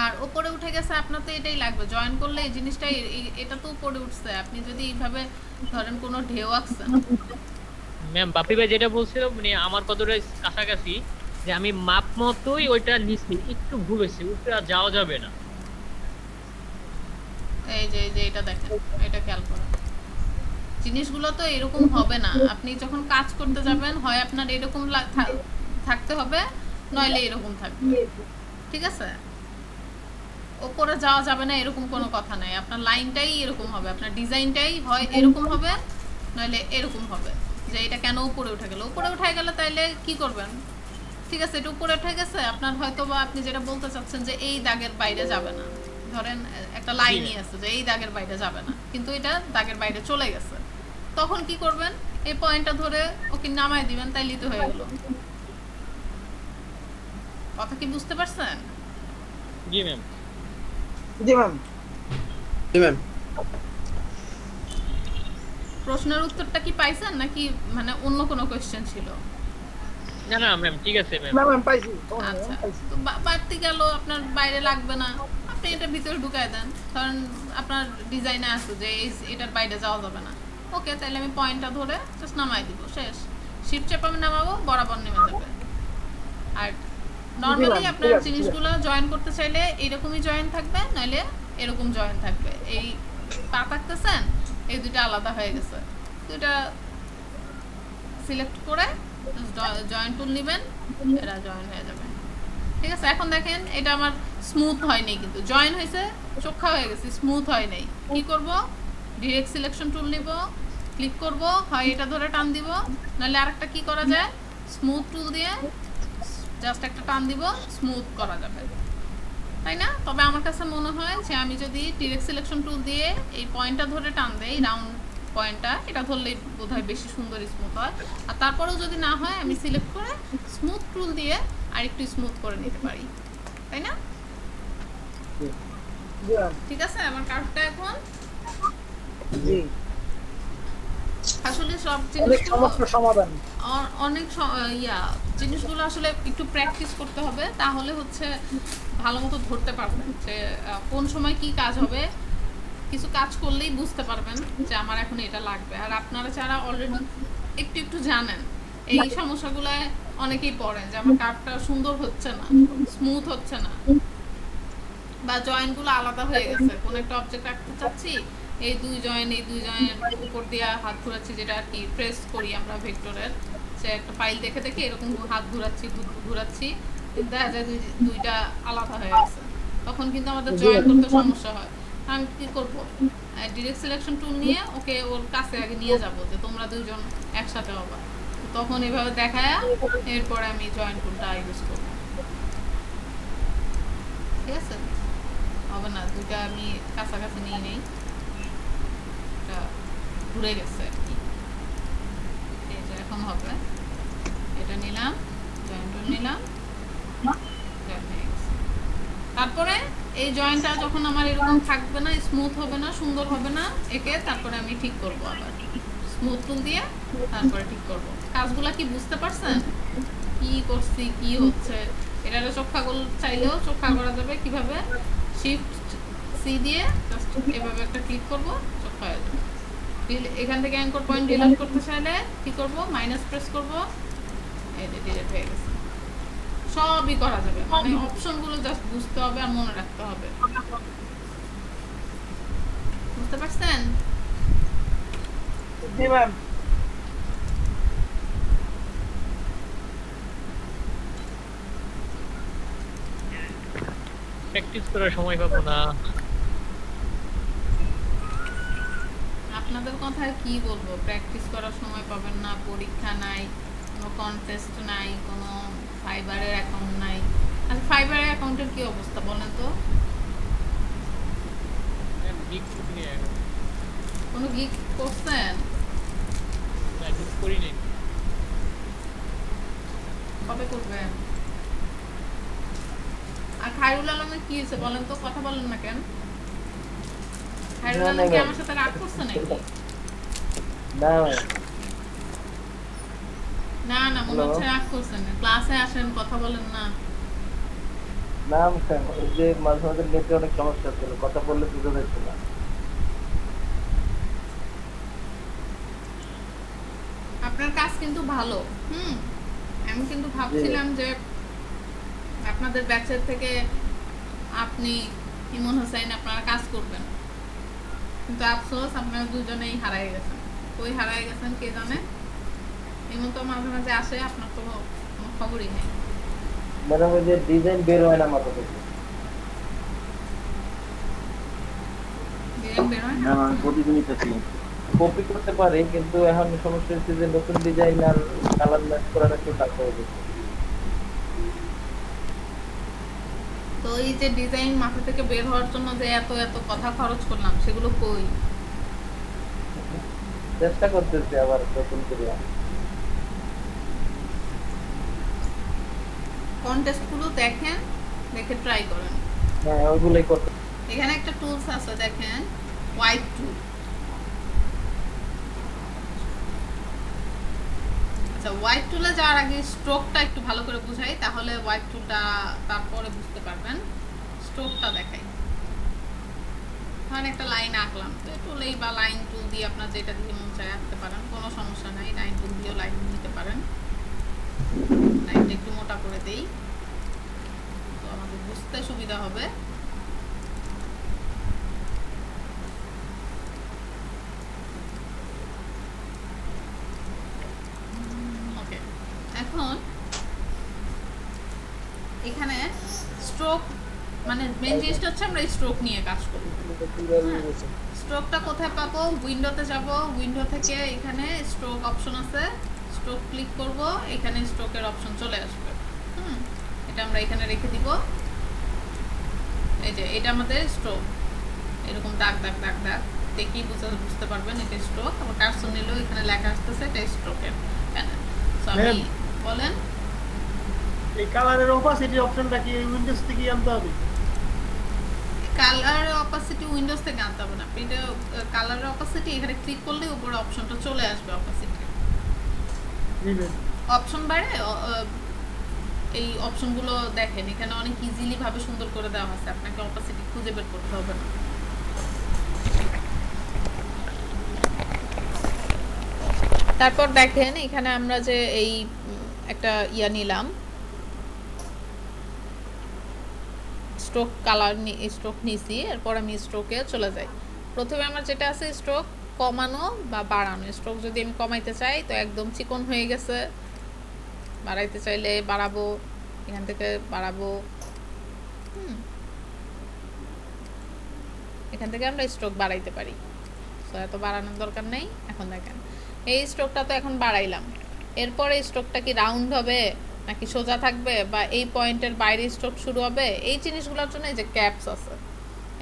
আর উপরে উঠে গেছে, আপনার তো এটাই লাগবে জয়েন করলে এই জিনিসটা এটা তো উপরে উঠছে। আপনি যদি এইভাবে ধরেন কোনো ঢেউ আঁকছেন, ম্যাম বাপি ভাই যেটা বলছিল মানে আমার কতটা কাছাকাছি, যে আমি মাপ মতোই ওইটা নিচ্ছি, একটু ভুল হয়েছে, উপরে আর যাওয়া যাবে না। এই যে এটা দেখেন, এটা খেয়াল করেন। জিনিসগুলো তো এরকম হবে না। আপনি যখন কাজ করতে যাবেন, হয় আপনার এরকম থাকতে হবে, নইলে এরকম থাকবে। ঠিক আছে, ওপরে যাওয়া যাবে না এরকম কোনো কথা নাই। আপনার লাইনটাই এরকম হবে, আপনার ডিজাইনটাই হয় এরকম হবে, নইলে এরকম হবে। যে এটা কেন উপরে উঠে গেল, উপরে উঠে গেলে তাইলে কি করবেন? ঠিক আছে, এটা উপরে উঠে গেছে, আপনার হয়তো বা আপনি যেটা বলতে চাচ্ছেন যে এই দাগের বাইরে যাবে না, ধরেন একটা লাইনই আছে যে এই দাগের বাইরে যাবে না, কিন্তু এটা দাগের বাইরে চলে গেছে, তখন কি করবেন? এই পয়েন্টটা ধরে ওকে নামাই দিবেন, তাইলেই তো হয়ে গেল। কথা কি বুঝতে পারছেন? জি ম্যাম। জি ম্যাম। জি ম্যাম। প্রশ্নের উত্তরটা কি পাইছেন নাকি মানে অন্য কোনো কোশ্চেন ছিল? না না ম্যাম, ঠিক আছে ম্যাম। না ম্যাম পাইছি। আচ্ছা, তো বাড়তি গেল, আপনার বাইরে লাগবে না, আপনি এটা ভিতরে ঢুকায় দেন। কারণ আপনার ডিজাইনে আছে যে এটার বাইরে যাওয়া যাবে না। ওকে, তাহলে আমি পয়েন্টটা ধরে জাস্ট নামাই দিব, শেষ। শিফট চেপ আমি নামাবো, বরাবর নেমে যাবে। আর নর্মালি আপনার জিনিসগুলো জয়েন করতে চাইলে এরকমই জয়েন থাকবে, নাহলে এরকম জয়েন থাকবে। এই পা থাকতেছেন, এই দুটো আলাদা হয়ে গেছে, দুটা সিলেক্ট করে জয়েন টুল নেবেন, এরা জয়েন হয়ে যাবে। ঠিক আছে, এখন দেখেন এটা আমার স্মুথ হয়নি, কিন্তু জয়েন হয়েছে, চোখা হয়ে গেছে, স্মুথ হয় নাই। কি করব? ডিরেক্ট সিলেকশন টুল নিব, ক্লিক করব, হয় এটা ধরে টান দিব, নাহলে আরেকটা কি করা যায়, স্মুথ টুল দিয়ে জাস্ট একটা টান দিব, স্মুথ করা যাবে, তাই না? তবে আমার কাছে মনে হয় যে আমি যদি ডিরেক্ট সিলেকশন টুল দিয়ে এই পয়েন্টটা ধরে টান দেই, রাউন্ড পয়েন্টটা, এটা ধরলে বোধহয় বেশি সুন্দর স্মুথ হয়। আর তারপরেও যদি না হয়, আমি সিলেক্ট করে স্মুথ টুল দিয়ে আরেকটু স্মুথ করে নিতে পারি, তাই না? ঠিক আছে, আমার কার্ভটা এখন জি আসলে সব অনেক জিনিসগুলো সমস্যার সমাধান। অনেক জিনিসগুলো আসলে একটু প্র্যাকটিস করতে হবে, তাহলে হচ্ছে ভালো মতো ধরতে পারবেন যে কোন সময় কি কাজ হবে। কিছু কাজ করলেই বুঝতে পারবেন যে আমার এখন এটা লাগবে। আর আপনারা যারা অলরেডি একটু একটু জানেন, এই সমস্যাগুলো অনেকেই পড়েন যে আমার কার্ভটা সুন্দর হচ্ছে না, স্মুথ হচ্ছে না, বা জয়েন্টগুলো আলাদা হয়ে গেছে। কোন একটা অবজেক্ট রাখতে চাচ্ছি, এই দুই জয়েন্ট উপর দিয়ে হাত ঘুরাচ্ছি, যেটা আর কি প্রেস করি আমরা ভেক্টরের, যে একটা ফাইল দেখে দেখে এরকম হাত ঘুরাচ্ছি, কিন্তু দেখা যায় দুইটা আলাদা হয়ে গেছে, তখন কিন্তু আমাদের জয়েন করতে সমস্যা হয়। আমি কি করবো? ডিরেক্ট সিলেকশন টুল নিয়ে ওকে ওর কাছে আগে নিয়ে যাবো যে তোমরা দুইজন একসাথে হবা, তখন এভাবে দেখায় এরপরে আমি জয়েন টুলটা ইউজ করবো। ঠিক আছে, হবে না, দুইটা আমি কাছাকাছি নিয়ে নেই, ঘুরে গেছে আর কি। এই যে এখন হবে, এটা নিলাম, জয়েন্ট নিলাম, তারপরে এই জয়েন্টটা যখন আমার এরকম থাকবে না, স্মুথ হবে না, সুন্দর হবে না, একে তারপরে আমি ঠিক করব, আবার স্মুথ টুল দিয়ে তারপরে ঠিক করব। কাজগুলা কি বুঝতে পারছেন? কি করছি, কি হচ্ছে? এটারে চোখা চাইলেও চোখা করা যাবে কিভাবে? শিফট সি দিয়ে জাস্ট এভাবে একটা ক্লিক করব, চোখা হয়ে যাবে। এখান থেকে অ্যাঙ্কর পয়েন্ট ডিলিট করতে চাইলে কি করব? মাইনাস প্রেস করব, এই যে ডিলিট হয়ে গেছে। সবই করা যাবে, মানে অপশনগুলো জাস্ট বুঝতে হবে আর মনে রাখতে হবে। বুঝতে পারছেন? জি ম্যাম। প্র্যাকটিস করার সময় পাবো না। আপনাদের কথা আর কি বলবো, প্র্যাকটিস করার সময় পাবেন না, পরীক্ষা নাই, কোনো কনটেস্ট নাই, কোনো ফাইবারের অ্যাকাউন্ট নাই। আর ফাইবারের অ্যাকাউন্টের কি অবস্থা বলেন তো? গিগ শুট নিয়ে কোনো গিগ করছেন? গিগ করি নাই। কবে করবেন? আর খায়রুল আলমের কি হয়েছে বলেন তো, কথা বলেন না কেন? খায়রুল আলম কি আমার সাথে রাগ করছে নাকি? না না না, মনে হচ্ছে রাগ করছেন। ক্লাসে আসেন, কথা বলেন না। না ওই যে মাঝে মাঝে নেটে অনেক সমস্যা ছিল, কথা বললে বুঝা যাচ্ছে না। আপনার কাজ কিন্তু ভালো। আমি কিন্তু ভাবছিলাম যে আপনাদের ব্যাচের থেকে আপনি, ইমন হোসেন, আপনারা কাজ করবেন, কিন্তু আফসোস আপনারা দুজনেই হারাই গেছেন। কই হারাই গেছেন কে জানে। ইমন তো মাঝে মাঝে আসে, আপনার তো কোনো খবরই নেই। ম্যাডাম ওই যে ডিজাইন বের হয় না মাথা থেকে। ডিজাইন বের হয় না? না আমি প্রতিদিনই থাকি, কপি করতে পারি, কিন্তু এখন সমস্যা হচ্ছে যে নতুন ডিজাইন আর কালার ম্যাচ করাটা একটু টাফ হয়ে গেছে। তো এই যে ডিজাইন মাথা থেকে বের হওয়ার জন্য যে এত এত কথা খরচ করলাম, সেগুলো কই? চেষ্টা করতেছি আবার নতুন করে। কন্টেস্ট গুলো দেখেন, দেখে ট্রাই করেন। হ্যাঁ ওইগুলোই করতে। এখানে একটা টুলস আছে দেখেন, হোয়াইট টুল। আচ্ছা, হোয়াইট টুলে যাওয়ার আগে স্ট্রোকটা একটু ভালো করে বুঝাই, তাহলে হোয়াইট টুলটা তারপরে বুঝতে পারবেন। স্ট্রোকটা দেখাই। ধরেন একটা লাইন আঁকলাম, তো টুলেই বা লাইন টুল দিয়ে আপনার যেটা দিয়ে মন চায় আঁকতে পারেন, কোনো সমস্যা নাই। লাইন টুল দিয়েও লাইন নিতে পারেন। লাইনটা একটু মোটা করে দেই, তো আমাদের বুঝতে সুবিধা হবে। ওকে, এখন এখানে স্ট্রোক মানে মেন জিনিসটা হচ্ছে আমরা স্ট্রোক নিয়ে কাজ করব। স্ট্রোকটা কোথায় পাবো? উইন্ডোতে যাব, উইন্ডো থেকে এখানে স্ট্রোক অপশন আছে, স্ট্রোক ক্লিক করব, এখানে স্ট্রোকের অপশন চলে আসবে। এটা আমরা এখানে রেখে দিব। এই যে এটা আমাদের স্ট্রোক, এরকম দাগ দাগ দাগ দাগ দেখেই বুঝতে পারবেন এটা স্ট্রোক। আবার কার্সর নিলেও এখানে লেখা আসতেছে এটা স্ট্রোকের প্যানেল। সো আমি বলেন, এই কালারের অপাসিটি অপশনটা কি উইন্ডোজ থেকে আনতে হবে? কালার অপাসিটি উইন্ডোজ থেকে আনতে হবে না। আপনি এটা কালারের অপাসিটি এখানে ক্লিক করলে উপরে অপশনটা চলে আসবে। অপাসিটি অপশন বাইরে এই অপশনগুলো দেখেন, এখানে অনেক ইজিলি ভাবে সুন্দর করে দেওয়া আছে, আপনাকে অপাসিটি খুঁজে বের করতে হবে না। তারপর দেখেন এখানে আমরা যে এই একটা ইয়া নিলাম, স্ট্রোক কালার স্ট্রোক নিছি, এরপর আমি স্ট্রোকে চলে যাই। প্রথমে আমার যেটা আছে স্ট্রোক কমানো বা বাড়ানো। স্ট্রোক যদি আমি কমাইতে চাই তো একদম চিকন হয়ে গেছে, বাড়াইতে চাইলে বাড়াবো, এখান থেকে বাড়াবো। এখান থেকে আমরা স্ট্রোক বাড়াইতে পারি, সো এত বাড়ানোর দরকার নেই। এখন দেখেন এই স্ট্রোকটা তো এখন বাড়াইলাম, এরপরে স্ট্রোকটা কি রাউন্ড হবে নাকি সোজা থাকবে, বা এই পয়েন্টের বাইরে স্ট্রোক শুরু হবে, এই জিনিসগুলোর জন্য এই যে ক্যাপস আছে,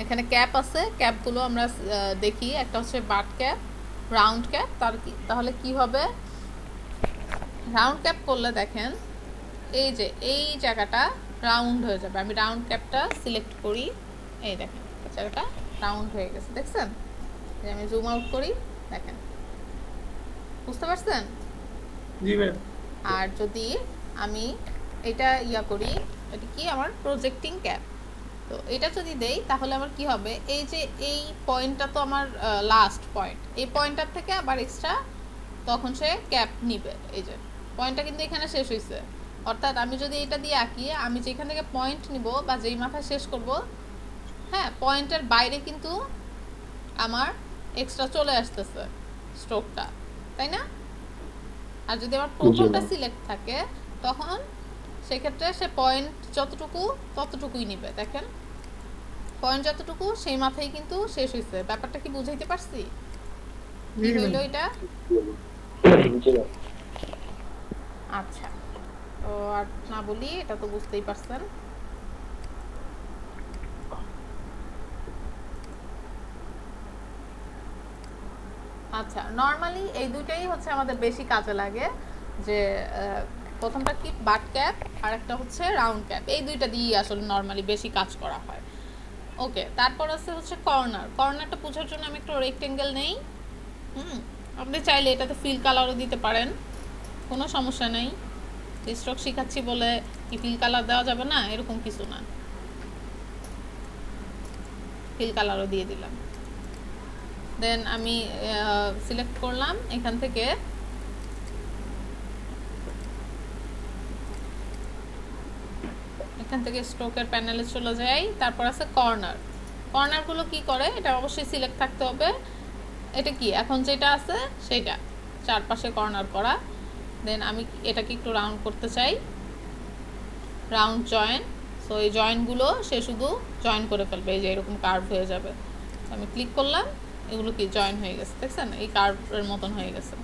এখানে ক্যাপ আছে। ক্যাপগুলো আমরা দেখি, একটা হচ্ছে বাট ক্যাপ, রাউন্ড ক্যাপ। তাহলে কি হবে? রাউন্ড ক্যাপ করলে দেখেন এই যে এই জায়গাটা রাউন্ড হয়ে যাবে। আমি রাউন্ড ক্যাপটা সিলেক্ট করি, এই দেখেন জায়গাটা রাউন্ড হয়ে গেছে, দেখছেন? আমি জুম আউট করি, দেখেন, বুঝতে পারছেন? আর যদি আমি এটা ইয়া করি, এটা কি আমার প্রজেক্টিং ক্যাপ, তো এটা যদি দেই তাহলে আমার কি হবে? এই যে এই পয়েন্টটা তো আমার লাস্ট পয়েন্ট, এই পয়েন্টটার থেকে আবার এক্সট্রা তখন সে ক্যাপ নিবে। এই যে পয়েন্টটা কিন্তু এখানে শেষ হয়েছে, অর্থাৎ আমি যদি এটা দিয়ে আঁকি, আমি যেখান থেকে পয়েন্ট নিব বা যেই মাথায় শেষ করব, হ্যাঁ, পয়েন্টের বাইরে কিন্তু আমার এক্সট্রা চলে আসতেছে স্ট্রোকটা, তাই না? আর যদি আমার প্রথমটা সিলেক্ট থাকে তখন সেক্ষেত্রে সে পয়েন্ট যতটুকু ততটুকুই নিবে। দেখেন পয়েন্ট যতটুকু সেই মাথায় কিন্তু শেষ হয়েছে। ব্যাপারটা কি বুঝাইতে পারছি? কি জি হইলো ম্যাম। এটা? জি ম্যাম। আচ্ছা, তো আর না বলি, এটা তো বুঝতেই পারছেন। আচ্ছা, নর্মালি এই দুইটাই হচ্ছে আমাদের বেশি কাজে লাগে, যে প্রথমটা কি বাট ক্যাপ, আর একটা হচ্ছে রাউন্ড ক্যাপ, এই দুইটা দিয়েই আসলে নর্মালি বেশি কাজ করা হয়। ওকে, তারপর আছে হচ্ছে কর্নার। কর্নারটা বোঝার জন্য আমি একটু রেক্টেঙ্গেল নেই। আপনি চাইলে এটাতে ফিল কালারও দিতে পারেন, কোনো সমস্যা নেই। স্ট্রোক শিখাচ্ছি বলে কি ফিল কালার দেওয়া যাবে না, এরকম কিছু না। ফিল কালারও দিয়ে দিলাম। দেন আমি সিলেক্ট করলাম এখান থেকে, স্ট্রোকের প্যানেলে চলে যাই। তারপর আছে কর্নার। কর্নারগুলো কি করে, এটা অবশ্যই সিলেক্ট থাকতে হবে। এটা কি এখন যেটা আছে সেটা চারপাশে কর্নার করা। দেন আমি এটাকে একটু রাউন্ড করতে চাই, রাউন্ড জয়েন। সো এই জয়েন্টগুলো সে শুধু জয়েন করে ফেলবে, এই যে এরকম কার্ভ হয়ে যাবে। আমি ক্লিক করলাম, এগুলো কি জয়েন হয়ে গেছে, দেখছেন এই কার্ভের মতন হয়ে গেছে।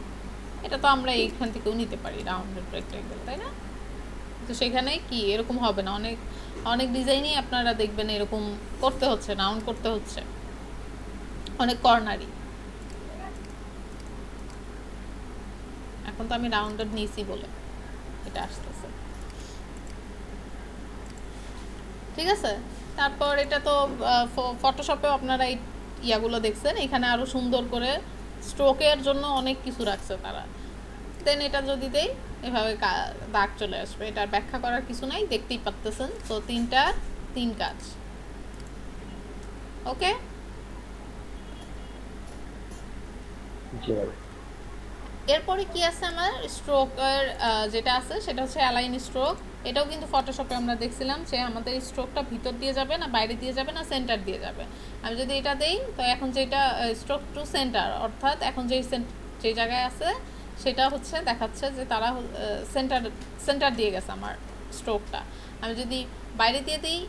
এটা তো আমরা এইখান থেকেও নিতে পারি রাউন্ডেড রেক্টেঙ্গেল, তাই না? তো সেখানে কি এরকম হবে না, অনেক অনেক ডিজাইনই আপনারা দেখবেন এরকম করতে হচ্ছে, রাউন্ড করতে হচ্ছে, অনেক কর্নারই। এখন তো আমি রাউন্ডেড নিয়েছি বলে এটা আসতেছে, ঠিক আছে। তারপর এটা তো ফটোশপেও আপনারা এই ইয়াগুলো দেখছেন, এখানে আরও সুন্দর করে স্ট্রোকের জন্য অনেক কিছু রাখছে তারা। দেন এটা যদি দেই, এভাবে দাগ চলে আসবে। এটার ব্যাখ্যা করার কিছু নাই, দেখতেই পারতেছেন। তো তিন কাজ। ওকে, জি ম্যাম। এরপরে কি আছে আমার স্ট্রোকের যেটা আছে সেটা হচ্ছে অ্যালাইন স্ট্রোক। এটাও কিন্তু ফটোশপে আমরা দেখছিলাম যে আমাদের স্ট্রোকটা ভিতর দিয়ে যাবে না বাইরে দিয়ে যাবে না সেন্টার দিয়ে যাবে। আমি যদি এটা দেই, তো এখন যেটা স্ট্রোক টু সেন্টার, অর্থাৎ এখন যে জায়গায় আছে সেটা হচ্ছে দেখাচ্ছে যে তারা সেন্টার দিয়ে গেছে আমার স্ট্রোকটা। আমি যদি বাইরে দিয়ে দিই,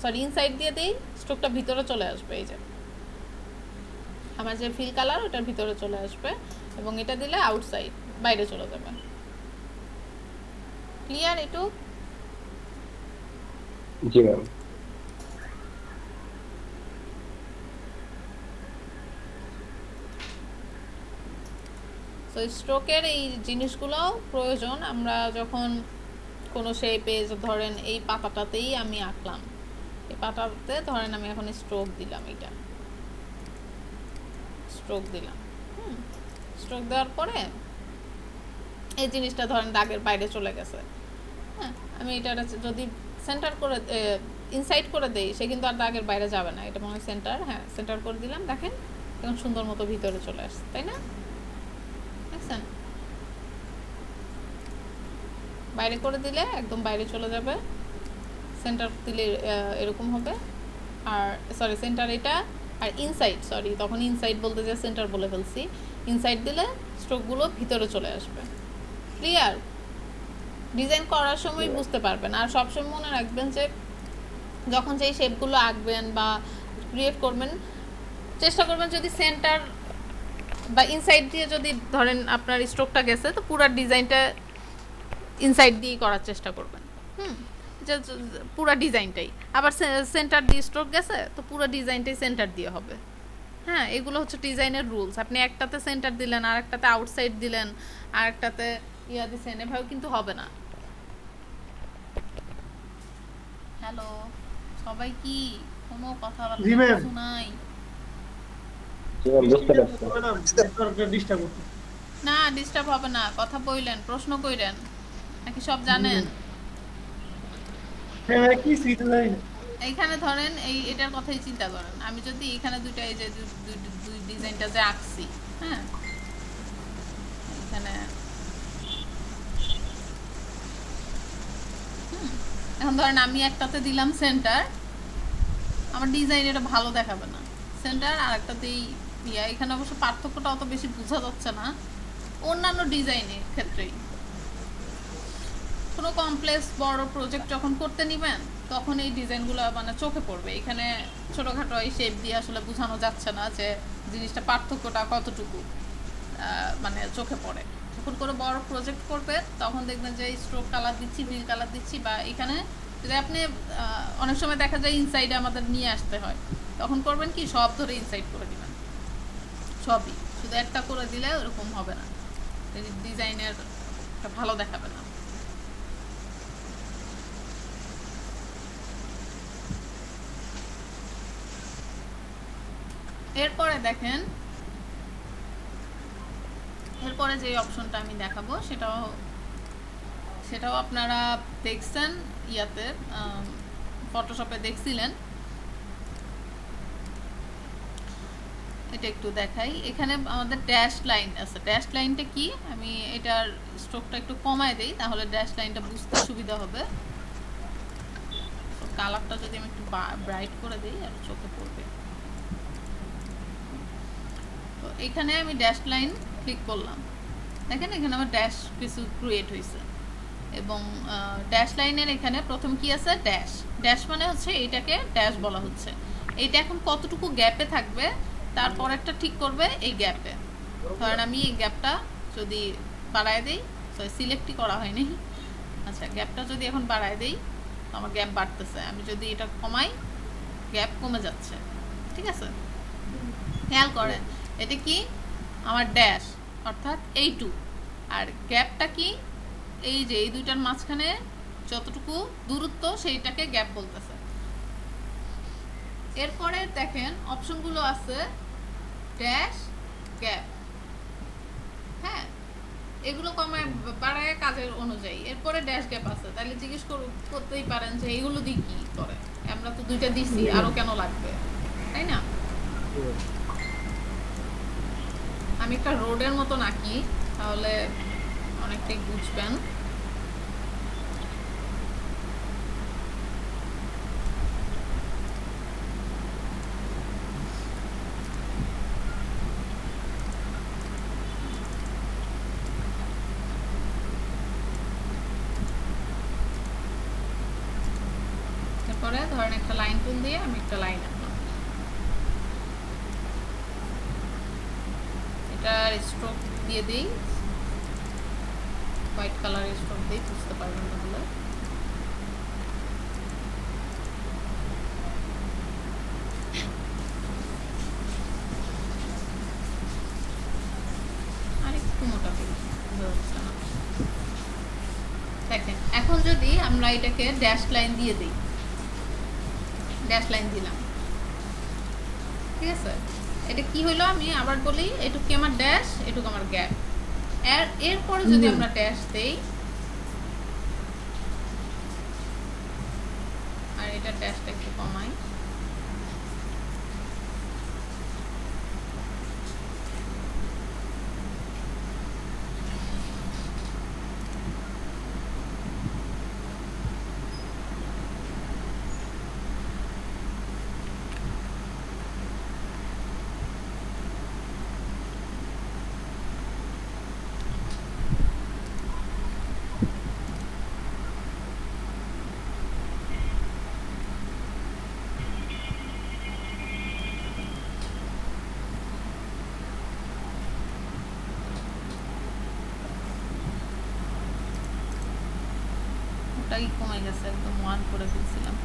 সরি ইনসাইড দিয়ে দিই, স্ট্রোকটা ভিতরে চলে আসবে। এই যে আমার যে ফিল কালার ওটার ভিতরে চলে আসবে, এবং এটা দিলে আউটসাইড, বাইরে চলে যাবে। ক্লিয়ার একটু? জি ম্যাম। তো স্ট্রোকের এই জিনিসগুলো প্রয়োজন। আমরা যখন কোনো শেপে, ধরেন এই পাতাটাতেই আমি আঁকলাম, এই পাতাতে ধরেন আমি এখন স্ট্রোক দিলাম, এটা স্ট্রোক দিলাম। স্ট্রোক দেওয়ার পরে এই জিনিসটা ধরেন দাগের বাইরে চলে গেছে। হ্যাঁ, আমি এটা যদি সেন্টার করে ইনসাইড করে দেই, সে কিন্তু আর দাগের বাইরে যাবে না। এটা মনে হয় সেন্টার, হ্যাঁ সেন্টার করে দিলাম, দেখেন এখন সুন্দর মতো ভিতরে চলে আসছে, তাই না? দেখছেন, বাইরে করে দিলে একদম বাইরে চলে যাবে, সেন্টার দিলে এরকম হবে। আর সরি সেন্টার এটা, আর ইনসাইড, সরি তখন ইনসাইড বলতে যে সেন্টার বলে ফেলছি। ইনসাইড দিলে স্ট্রোকগুলো ভিতরে চলে আসবে। ক্লিয়ার? ডিজাইন করার সময় বুঝতে পারবেন। আর সবসময় মনে রাখবেন যে যখন যেই শেপগুলো আঁকবেন বা ক্রিয়েট করবেন, চেষ্টা করবেন যদি সেন্টার বা ইনসাইড দিয়ে যদি ধরেন আপনার স্ট্রোকটা গেছে, তো পুরো ডিজাইনটা ইনসাইড দিয়েই করার চেষ্টা করবেন। যে পুরো ডিজাইনটাই, আবার সেন্টার দিয়ে স্ট্রোক গেছে তো পুরো ডিজাইনটাই সেন্টার দিয়ে হবে। হ্যাঁ, এগুলো হচ্ছে ডিজাইনের রুলস। আপনি একটাতে সেন্টার দিলেন, আর একটাতে আউটসাইড দিলেন, আর একটাতে ইয়া দিচ্ছেন, এভাবে কিন্তু হবে না। হ্যালো সবাই, কি কোনো কথা জি ম্যাম। কিছু নাই? জি ম্যাম, বুঝতে পারছি। ডিস্টার্ব করতে। না ডিস্টার্ব হবে না, কথা বললেন, প্রশ্ন কইরেন, নাকি সব জানেন? হ্যাঁ কি সিট লাইন। এইখানে ধরেন এটার কথাই চিন্তা করেন, আমি যদি এখানে দুইটা এই যে দুই ডিজাইনটা যে আঁকছি, হ্যাঁ এখানে এখন ধরেন আমি একটাতে দিলাম সেন্টার, আমার ডিজাইন এটা ভালো দেখাবে না। সেন্টার আর একটাতেই ইয়া, এখানে অবশ্য পার্থক্যটা অত বেশি বোঝা যাচ্ছে না। অন্যান্য ডিজাইনের ক্ষেত্রেই কোনো কমপ্লেক্স বড় প্রজেক্ট যখন করতে নিবেন, তখন এই ডিজাইনগুলো মানে চোখে পড়বে। এখানে ছোটোখাটো এই শেপ দিয়ে আসলে বোঝানো যাচ্ছে না যে জিনিসটা পার্থক্যটা কতটুকু মানে চোখে পড়ে। যখন কোনো বড় প্রজেক্ট করবে তখন দেখবেন যে স্ট্রোক কালার দিচ্ছি, হুইল কালার দিচ্ছি, বা এখানে যদি আপনি অনেক সময় দেখা যায় ইনসাইডে আমাদের নিয়ে আসতে হয়, তখন করবেন কি সব ধরে ইনসাইড করে দিবেন, সবই শুধু একটা করে দিলে ওরকম হবে না, ডিজাইনের ভালো দেখাবে না। এরপরে দেখেন, এরপরে যে অপশনটা আমি দেখাবো সেটাও আপনারা দেখছেন ইয়াতে, ফটোশপে দেখছিলেন। এটা একটু দেখাই। এখানে আমাদের ড্যাশ লাইন আছে। ড্যাশ লাইনটা কি, আমি এটার স্ট্রোকটা একটু কমায় দেই, তাহলে ড্যাশ লাইনটা বুঝতে সুবিধা হবে। কালারটা যদি আমি একটু ব্রাইট করে দিই আর চোখে পড়বে। তো এখানে আমি ড্যাশ লাইন ক্লিক করলাম, দেখেন এখানে আমার ড্যাশ কিছু ক্রিয়েট হয়েছে। এবং ড্যাশ লাইনের এখানে প্রথম কি আছে, ড্যাশ। ড্যাশ মানে হচ্ছে এইটাকে ড্যাশ বলা হচ্ছে। এইটা এখন কতটুকু গ্যাপে থাকবে তারপর একটা ঠিক করবে এই গ্যাপে। ধরেন আমি এই গ্যাপটা যদি বাড়ায় দিই, সিলেক্টই করা হয়নি, আচ্ছা গ্যাপটা যদি এখন বাড়ায় দিই আমার গ্যাপ বাড়তেছে, আমি যদি এটা কমাই গ্যাপ কমে যাচ্ছে। ঠিক আছে, খেয়াল করেন এটা কি আমার ড্যাশ অর্থাৎ এইটু, আর গ্যাপটা কি এই যে এই দুইটার মাঝখানে যতটুকু দূরত্ব সেইটাকে গ্যাপ বলতেছে। এরপরে দেখেন অপশনগুলো আছে ড্যাশ, গ্যাপ, হ্যাঁ এগুলো কমায় বাড়ায় কাজের অনুযায়ী। এরপরে ড্যাশ গ্যাপ আছে, তাহলে জিজ্ঞেস করতেই পারেন যে এইগুলো দিয়ে কি করে, আমরা তো দুইটা দিছি আরো কেন লাগবে, তাই না? আমি একটা রোডের মতন আঁকি তাহলে অনেকটাই বুঝবেন। এরপরে ধরেন একটা লাইন টুল দিয়ে আমি একটা লাইন আঁকলাম, এটার স্ট্রোক দিয়ে দিই, হোয়াইট কালারের স্ট্রোক দিই, বুঝতে পারবেন তাহলে। আরেকটু মোটা করি, দেখেন এখন যদি আমরা এটাকে ড্যাশ লাইন দিয়ে দিই, ড্যাশ লাইন দিলাম, ঠিক আছে, এটা কি হইলো আমি আবার বলি, এটুকু আমার ড্যাশ, এটুকু আমার গ্যাপ। এরপরে যদি আমরা ড্যাশ দেই আর এটা ড্যাশটা একটু কমাই, ওটাই কমে গেছে, একদম 1 করে ফেলছিলাম।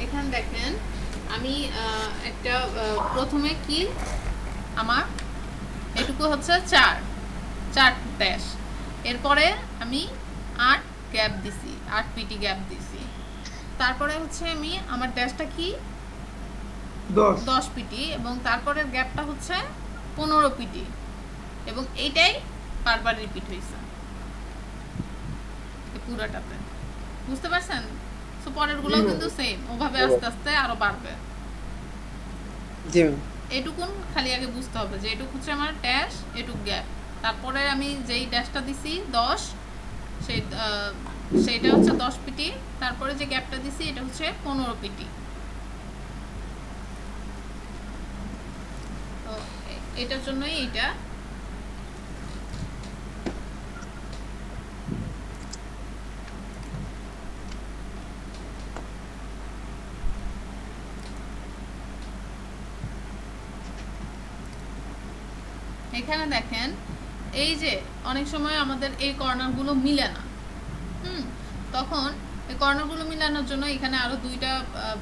এখানে দেখেন আমি একটা প্রথমে কি আমার এটুকু হচ্ছে 4 ড্যাশ, এরপরে আমি 8 গ্যাপ দিছি, 8 পিটি গ্যাপ দিছি, তারপরে হচ্ছে আমি আমার ড্যাশটা কি 10 পিটি, এবং তারপরের গ্যাপটা হচ্ছে 15 পিটি, এবং এইটাই বারবার রিপিট হয়েছে পুরোটাতে, বুঝতে পারছেন? সো পরের গুলো কিন্তু সেম, ওভাবে আস্তে আস্তে আরো বাড়বে। জি ম্যাম। এটুকুন খালি আগে বুঝতে হবে যে এটুকু হচ্ছে আমার ড্যাশ, এটুক গ্যাপ। তারপরে আমি যেই ড্যাশটা দিছি 10, সেই সেইটা হচ্ছে 10 পিটি। তারপরে যে গ্যাপটা দিছি এটা হচ্ছে 15 পিটি। তো এটার জন্যই এইটা। এখানে দেখেন এই যে অনেক সময় আমাদের এই কর্নারগুলো মিলে না, তখন এই কর্নারগুলো মিলানোর জন্য এখানে আরো দুইটা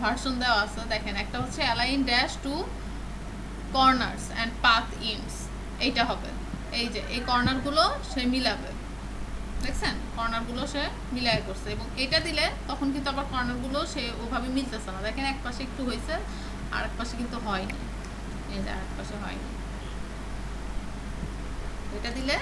ভার্সন দেওয়া আছে। দেখেন একটা হচ্ছে align dash to corners and path ends, এইটা হবে। এই যে এই কর্নারগুলো সে মিলাবে, দেখছেন কর্নারগুলো সে মিলাই করছে, এবং এটা দিলে তখন কিন্তু আবার কর্নারগুলো সে ওভাবে মিলতেছে না। দেখেন এক পাশে একটু হয়েছে আর এক পাশে কিন্তু হয়নি, এই যে আর এক পাশে হয়নি। এটা দিলে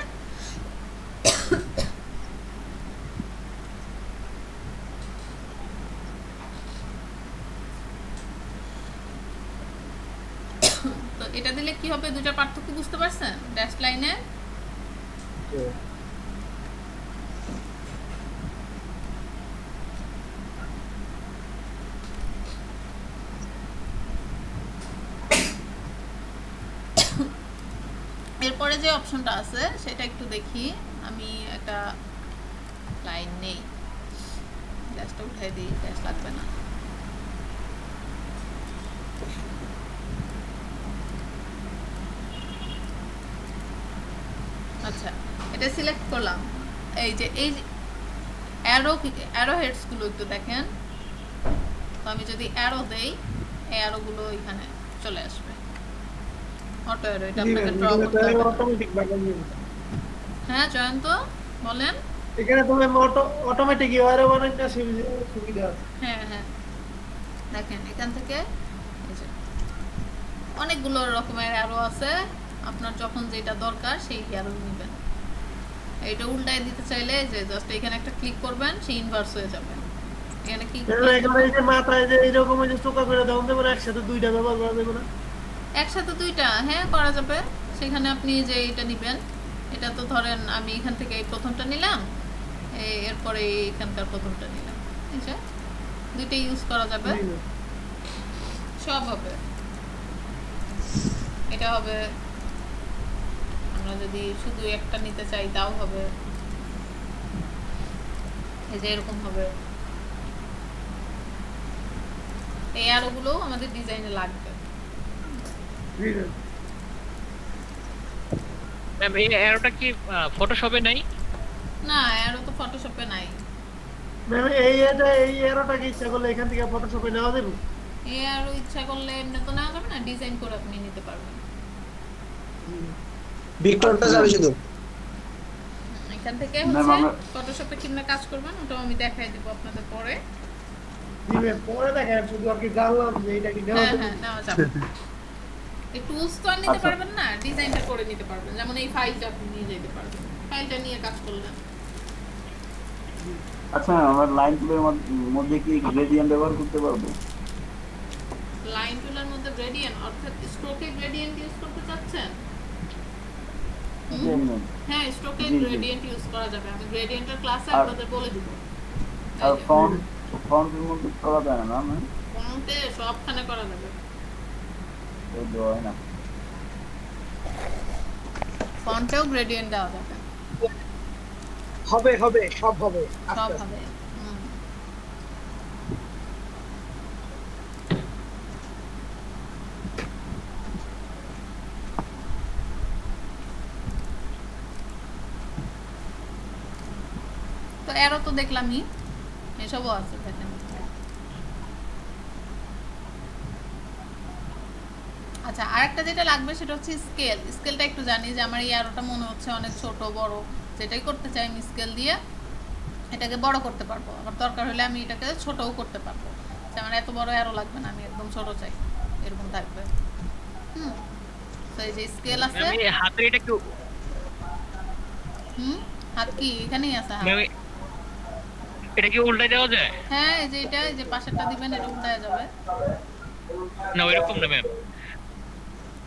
তো এটা দিলে কি হবে, দুইটা পার্থক্য বুঝতে পারছেন ড্যাশ লাইনে? এরপরে যে অপশনটা আছে সেটা একটু দেখি। আমি একটা লাইন নেই, ড্যাশটা উঠাই দিই, ড্যাশ লাগবে না। আচ্ছা, এটা সিলেক্ট করলাম। এই যে অ্যারো হেডস গুলো একটু দেখেন। তো আমি যদি অ্যারো দেই, এই অ্যারো গুলো এখানে চলে আসবে, অটো অ্যারো। এটা আপনাকে ড্র করতে হবে। অটোমেটিক বাগান। হ্যাঁ জয়ন্ত বলেন। এখানে তুমি অটোমেটিক ইউআরএল বানানোর সুবিধা আছে। হ্যাঁ হ্যাঁ, দেখেন এখান থেকে এই যে অনেকগুলো রকমের অ্যারো আছে, আপনার যখন যেটা দরকার সেই অ্যারো নেবেন। এটা উল্টায় দিতে চাইলে যে জাস্ট এখানে একটা ক্লিক করবেন, সেই ইনভার্স হয়ে যাবে। এখানে কি এখানে এই যে মাথায় যে এরকম এই যে চোকা করে দাও দেব না, একসাথে দুইটা ব্যবহার করা যাবে না? একসাথে দুইটা হ্যাঁ করা যাবে। সেখানে আপনি যে এটা নেবেন, এটা তো ধরেন আমি এখান থেকে এই প্রথমটা নিলাম, এরপরে এখানকার প্রথমটা নিলাম, এই যে দুইটাই ইউজ করা যাবে, সব হবে। এটা হবে, আমরা যদি শুধু একটা নিতে চাই তাও হবে, এই যে এরকম হবে। এই অ্যারোগুলো আমাদের ডিজাইনে লাগবে। ম্যাম এই অ্যারোটা কি ফটোশপে নাই? না, অ্যারো তো ফটোশপে নাই। ম্যাম এই এরোটাকে ইচ্ছা করলে এখান থেকে ফটোশপে নেওয়া যাবে? এই অ্যারো ইচ্ছা করলে এমনি তো নেওয়া যাবে না, ডিজাইন করে আপনি নিতে পারবেন। ভিক্টরটা যাবে শুধু। এখান থেকে হচ্ছে ফটোশপে কিভাবে কাজ করবেন ওটাও আমি দেখাই দেব আপনাদের পরে। দিবে পরে দেখেন, শুধু আর কি জানলাম যে এটা কি নেওয়া হ্যাঁ যাবে। হ্যাঁ নেওয়া যাবে। এই টুলস তো আর নিতে পারবেন না, ডিজাইনটা করে নিতে পারবেন। যেমন এই ফাইলটা আপনি নিয়ে যেতে পারবেন, ফাইলটা নিয়ে কাজ করলেন। আচ্ছা, আমরা লাইন টুলের মধ্যে কি গ্রেডিয়েন্ট ব্যবহার করতে পারবো? লাইন টুলের মধ্যে গ্রেডিয়েন্ট অর্থাৎ স্ট্রোকে গ্রেডিয়েন্ট ইউজ করতে চাচ্ছেন? হ্যাঁ, স্ট্রোকে গ্রেডিয়েন্ট ইউজ করা যাবে। আমি গ্রেডিয়েন্টের ক্লাসে আপনাদের বলে দিব। আর ফন্টের মধ্যে করা যায় না ম্যাম? ফন্টে সবখানে করা যাবে, এই হয় না। ফন্টেও গ্রেডিয়েন্ট দেওয়া যাবে, হবে হবে সব হবে সব হবে। তো এরও তো দেখলামই, এসবও আছে দেখেন। আচ্ছা, আরেকটা যেটা লাগবে সেটা হচ্ছে স্কেল। স্কেলটা একটু জানি যে আমার এই অ্যারোটা মনে হচ্ছে অনেক ছোট বড়, যেটাই করতে চাই আমি স্কেল দিয়ে এটাকে বড় করতে পারবো। আমার দরকার হলে আমি এটাকে ছোটও করতে পারবো। আমার এত বড় অ্যারো লাগবে না, আমি একদম ছোট চাই, এরকম থাকবে। তো এই যে স্কেল আছে, আমি হাতের এটা একটু হাত কি এখানেই আছে? হাত এটা কি উল্টায় দেওয়া যায়? হ্যাঁ, এই যে এটা, এই যে পাশেরটা দিবেন, এটা উল্টায় যাবে না এরকম না ম্যাম,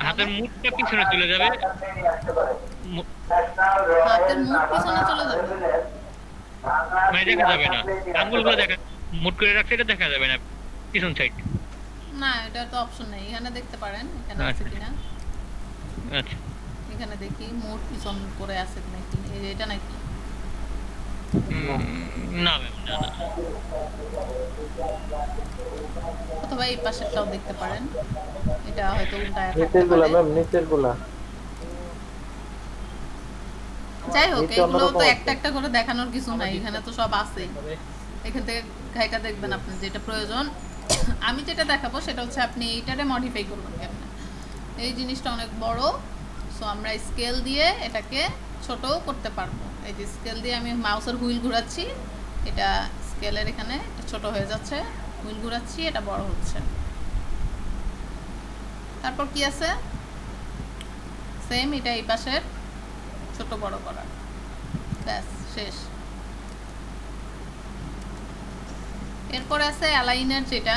হাতের মুখটা পিছনে চলে যাবে। মু- হাতের মুখ পিছনে চলে যাবে। মানে দেখা যাবে না, আঙ্গুলগুলো দেখা, মুট করে রাখছে, এটা দেখা যাবে না পিছন সাইড। না, এটা তো অপশন নাই, এখানে দেখতে পারেন এখানে আছে আচ্ছা কিনা। আচ্ছা। এখানে দেখি মোট পিছন করে আছে নাকি, এই যে এটা নাকি। না ম্যাম, না না। অথবা এই পাশেরটাও দেখতে পারেন, এটা হয়তো উল্টায় থাকতে নিচের গুলা পারে। ম্যাম, নিচের গুলা যাই হোক, নিচে এগুলো অন্যরকম তো আছে। একটা একটা করে দেখানোর কিছু নাই, এখানে তো সব আছে। এখান থেকে ঘাইটা দেখবেন আপনি যেটা প্রয়োজন। আমি যেটা দেখাবো সেটা হচ্ছে আপনি এইটারে মডিফাই করবেন কেমন। এই জিনিসটা অনেক বড়, সো আমরা স্কেল দিয়ে এটাকে ছোটও করতে পারবো। এই যে স্কেল দিয়ে আমি মাউসের হুইল ঘোরাচ্ছি, এটা স্কেলের এখানে এটা ছোট হয়ে যাচ্ছে, হুইল ঘোরাচ্ছি এটা বড় হচ্ছে। তারপর কি আছে, সেম এটা এই পাশের ছোট বড় করা, ব্যাস শেষ। এরপরে আছে অ্যালাইনার, যেটা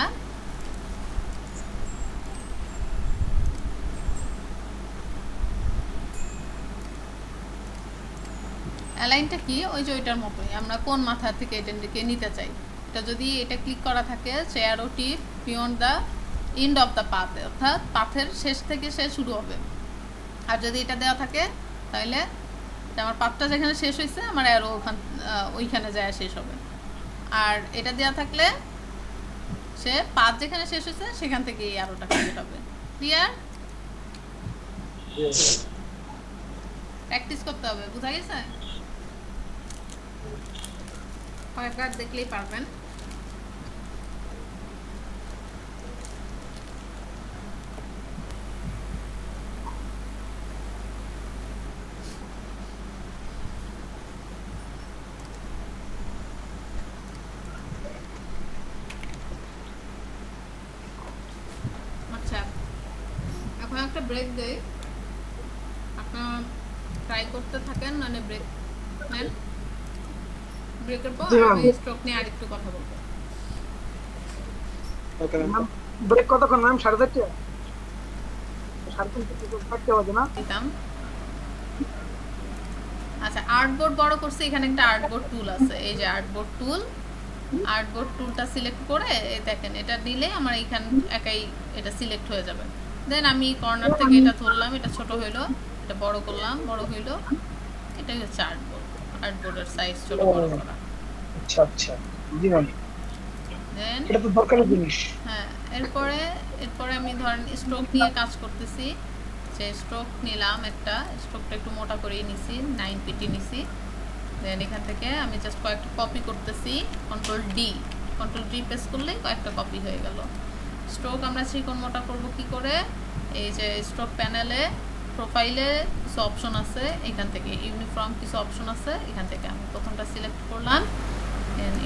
অ্যালাইনটা কি, ওই যে ওইটার মতোই, আমরা কোন মাথা থেকে এটাকে নিতে চাই। এটা যদি এটা ক্লিক করা থাকে, চেয়ারও tip beyond the end of the path, অর্থাৎ পাথের শেষ থেকে সে শুরু হবে। আর যদি এটা দেওয়া থাকে তাহলে আমার পাথটা যেখানে শেষ হয়েছে আমার অ্যারো ওইখানে যায় শেষ হবে। আর এটা দেওয়া থাকলে সে পাথ যেখানে শেষ হয়েছে সেখান থেকে এই অ্যারোটা ক্রিয়েট হবে। ক্লিয়ার? প্র্যাকটিস করতে হবে, বুঝা গেছে? কয়েকবার দেখলেই পারবেন। আচ্ছা, এখন একটা ব্রেক দেই, আপনারা ট্রাই করতে থাকেন, মানে ব্রেক নেন। ব্রেকের পর জি, ম্যাম। আমি স্ট্রোক নিয়ে আরেকটু কথা বলবো। Okay ma'am. ম্যাম, ব্রেক কতক্ষণ ম্যাম? 4:30? 4:30 বাজে না? দিতাম। আচ্ছা, আর্টবোর্ড বড় করছি, এখানে একটা আর্টবোর্ড টুল আছে, এই যে আর্টবোর্ড টুল। আর্টবোর্ড টুলটা সিলেক্ট করে এই দেখেন এটা দিলে আমার এইখান একাই এটা সিলেক্ট হয়ে যাবে। দেন আমি কর্নার থেকে এটা ধরলাম, এটা ছোট হইলো, এটা বড় করলাম, বড় হইলো। এটাই হচ্ছে আর্টবোর্ড, আর্টবোর্ডের সাইজ ছোট বড় করা। আচ্ছা আচ্ছা, জি ম্যাম, দেন এটা তো দরকারি জিনিস। হ্যাঁ, এরপরে এরপরে আমি ধরেন স্ট্রোক নিয়ে কাজ করতেছি, যে স্ট্রোক নিলাম, একটা স্ট্রোকটা একটু মোটা করেই নিছি, 9 পিটি নিছি। দেন এখান থেকে আমি জাস্ট কয়েকটা কপি করতেছি, কন্ট্রোল ডি প্রেস করলেই কয়েকটা কপি হয়ে গেল। স্ট্রোক আমরা চিকন মোটা করব কি করে, এই যে স্ট্রোক প্যানেলে প্রোফাইলে কিছু অপশন আছে, এখান থেকে ইউনিফর্ম কিছু অপশন আছে, এখান থেকে আমি প্রথমটা সিলেক্ট করলাম,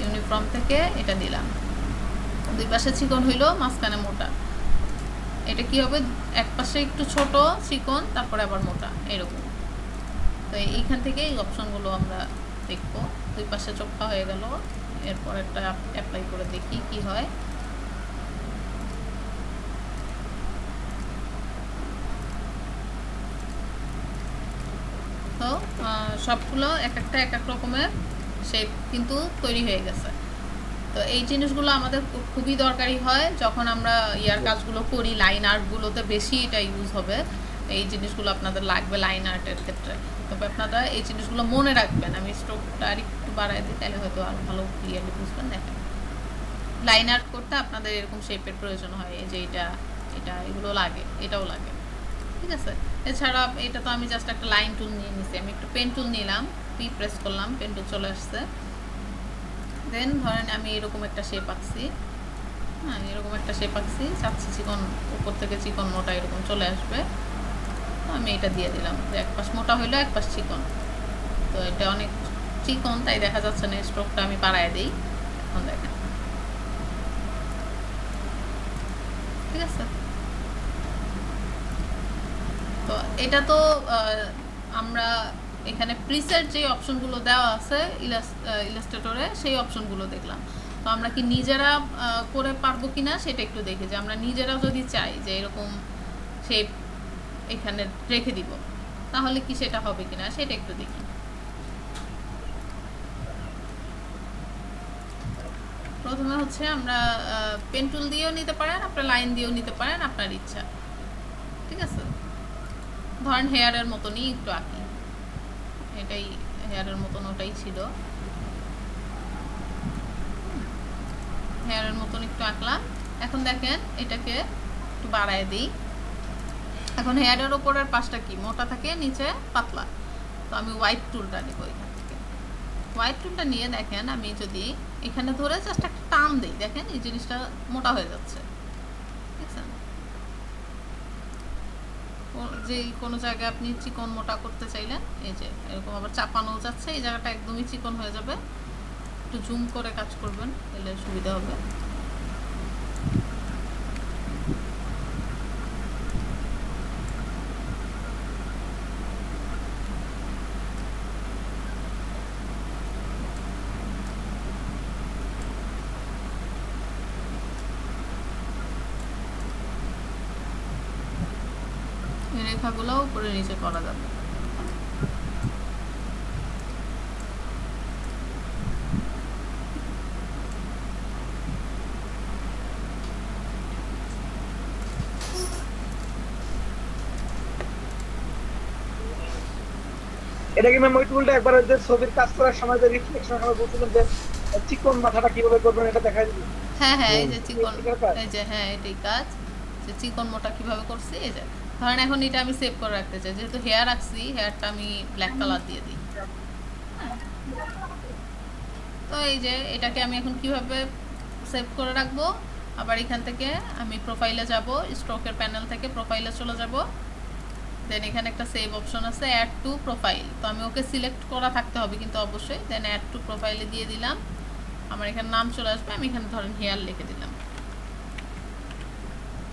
ইউনিফর্ম থেকে এটা দিলাম। দুই পাশে চিকন হইলো, মাঝখানে মোটা। এটা কি হবে, এক পাশে একটু ছোট চিকন, তারপরে আবার মোটা, এরকম। তো এইখান থেকে এই অপশনগুলো আমরা দেখব। দুই পাশে চোখা হয়ে গেল, এরপর একটা অ্যাপ্লাই করে দেখি কি হয়। তো সবগুলো এক একটা এক এক রকমের শেপ কিন্তু তৈরি হয়ে গেছে। তো এই জিনিসগুলো আমাদের খুবই দরকারি হয় যখন আমরা ইয়ার কাজগুলো করি, লাইন আর্টগুলোতে বেশি এটা ইউজ হবে। এই জিনিসগুলো আপনাদের লাগবে লাইন আর্টের ক্ষেত্রে। তবে আপনারা এই জিনিসগুলো মনে রাখবেন। আমি স্ট্রোকটা আর একটু বাড়াই দিই, তাহলে হয়তো আরও ভালো ক্লিয়ারলি বুঝবেন। দেখেন, লাইন আর্ট করতে আপনাদের এরকম শেপের প্রয়োজন হয়, এই যে এটা এগুলো লাগে, এটাও লাগে, ঠিক আছে? এছাড়া এটা তো আমি জাস্ট একটা লাইন টুল নিয়ে নিছি, আমি একটু পেন টুল নিলাম, পি প্রেস করলাম, পেন টুল চলে আসছে। দেন ধরেন আমি এরকম একটা শেপ আঁকছি, হ্যাঁ এরকম একটা শেপ আঁকছি, চাচ্ছি চিকন উপর থেকে চিকন মোটা এরকম চলে আসবে। আমি এটা দিয়ে দিলাম, এক পাশ মোটা হইলো এক পাশ চিকন। তো এটা অনেক চিকন তাই দেখা যাচ্ছে না, স্ট্রোকটা আমি বাড়ায় দিই। এখন দেখেন, ঠিক আছে? তো এটা তো আমরা এখানে প্রিসেট যে অপশনগুলো দেওয়া আছে ইলাস্ট্রেটরে, সেই অপশনগুলো দেখলাম। তো আমরা কি নিজেরা করে পারবো কিনা সেটা একটু দেখি, যে আমরা নিজেরা যদি চাই যে এরকম শেপ এখানে রেখে দিব, তাহলে কি সেটা হবে কিনা সেটা একটু দেখি। প্রথমে হচ্ছে আমরা পেন টুল দিয়েও নিতে পারেন, আপনার লাইন দিয়েও নিতে পারেন, আপনার ইচ্ছা। ঠিক আছে, ধরেন হেয়ারের মতনই একটু আঁকি, এটাই হেয়ারের মতন, ওটাই ছিল হেয়ারের মতন একটু আঁকলাম। এখন দেখেন এটাকে একটু বাড়ায় দিই। এখন হেয়ারের ওপরের পাশটা কি মোটা থাকে, নিচে পাতলা, তো আমি হোয়াইট টুলটা নেব। এখান থেকে হোয়াইট টুলটা নিয়ে দেখেন আমি যদি এখানে ধরে জাস্ট একটা টান দিই, দেখেন এই জিনিসটা মোটা হয়ে যাচ্ছে। দেখছেন, যে কোনো জায়গায় আপনি চিকন মোটা করতে চাইলেন, এই যে এরকম আবার চাপানো যাচ্ছে, এই জায়গাটা একদমই চিকন হয়ে যাবে। একটু জুম করে কাজ করবেন, তাহলে সুবিধা হবে। এই রেখাগুলো উপরে নিচে করা যাবে। এটা কি ম্যাম ওই টুলটা একবার যে ছবির কাজ করার সময় যে রিফ্লেকশন আমরা বলছিলাম যে চিকন মাথাটা কিভাবে করবেন এটা দেখাই দিবি? হ্যাঁ হ্যাঁ, এই যে চিকন, এটার কাজ? এই যে হ্যাঁ এটাই কাজ, যে চিকন মোটা কিভাবে করছি। এই যে ধরেন এখন এটা আমি সেভ করে রাখতে চাই, যেহেতু হেয়ার রাখছি, হেয়ারটা আমি ব্ল্যাক কালার দিয়ে দিই। তো এই যে এটাকে আমি এখন কিভাবে সেভ করে রাখবো, আবার এখান থেকে আমি প্রোফাইলে যাব, স্ট্রোকের প্যানেল থেকে প্রোফাইলে চলে যাব। দেন এখানে একটা সেভ অপশন আছে, অ্যাড টু প্রোফাইল, তো আমি ওকে সিলেক্ট করা থাকতে হবে কিন্তু অবশ্যই। দেন অ্যাড টু প্রোফাইলে দিয়ে দিলাম, আমার এখানে নাম চলে আসবে। আমি এখানে ধরেন হেয়ার লিখে দিলাম,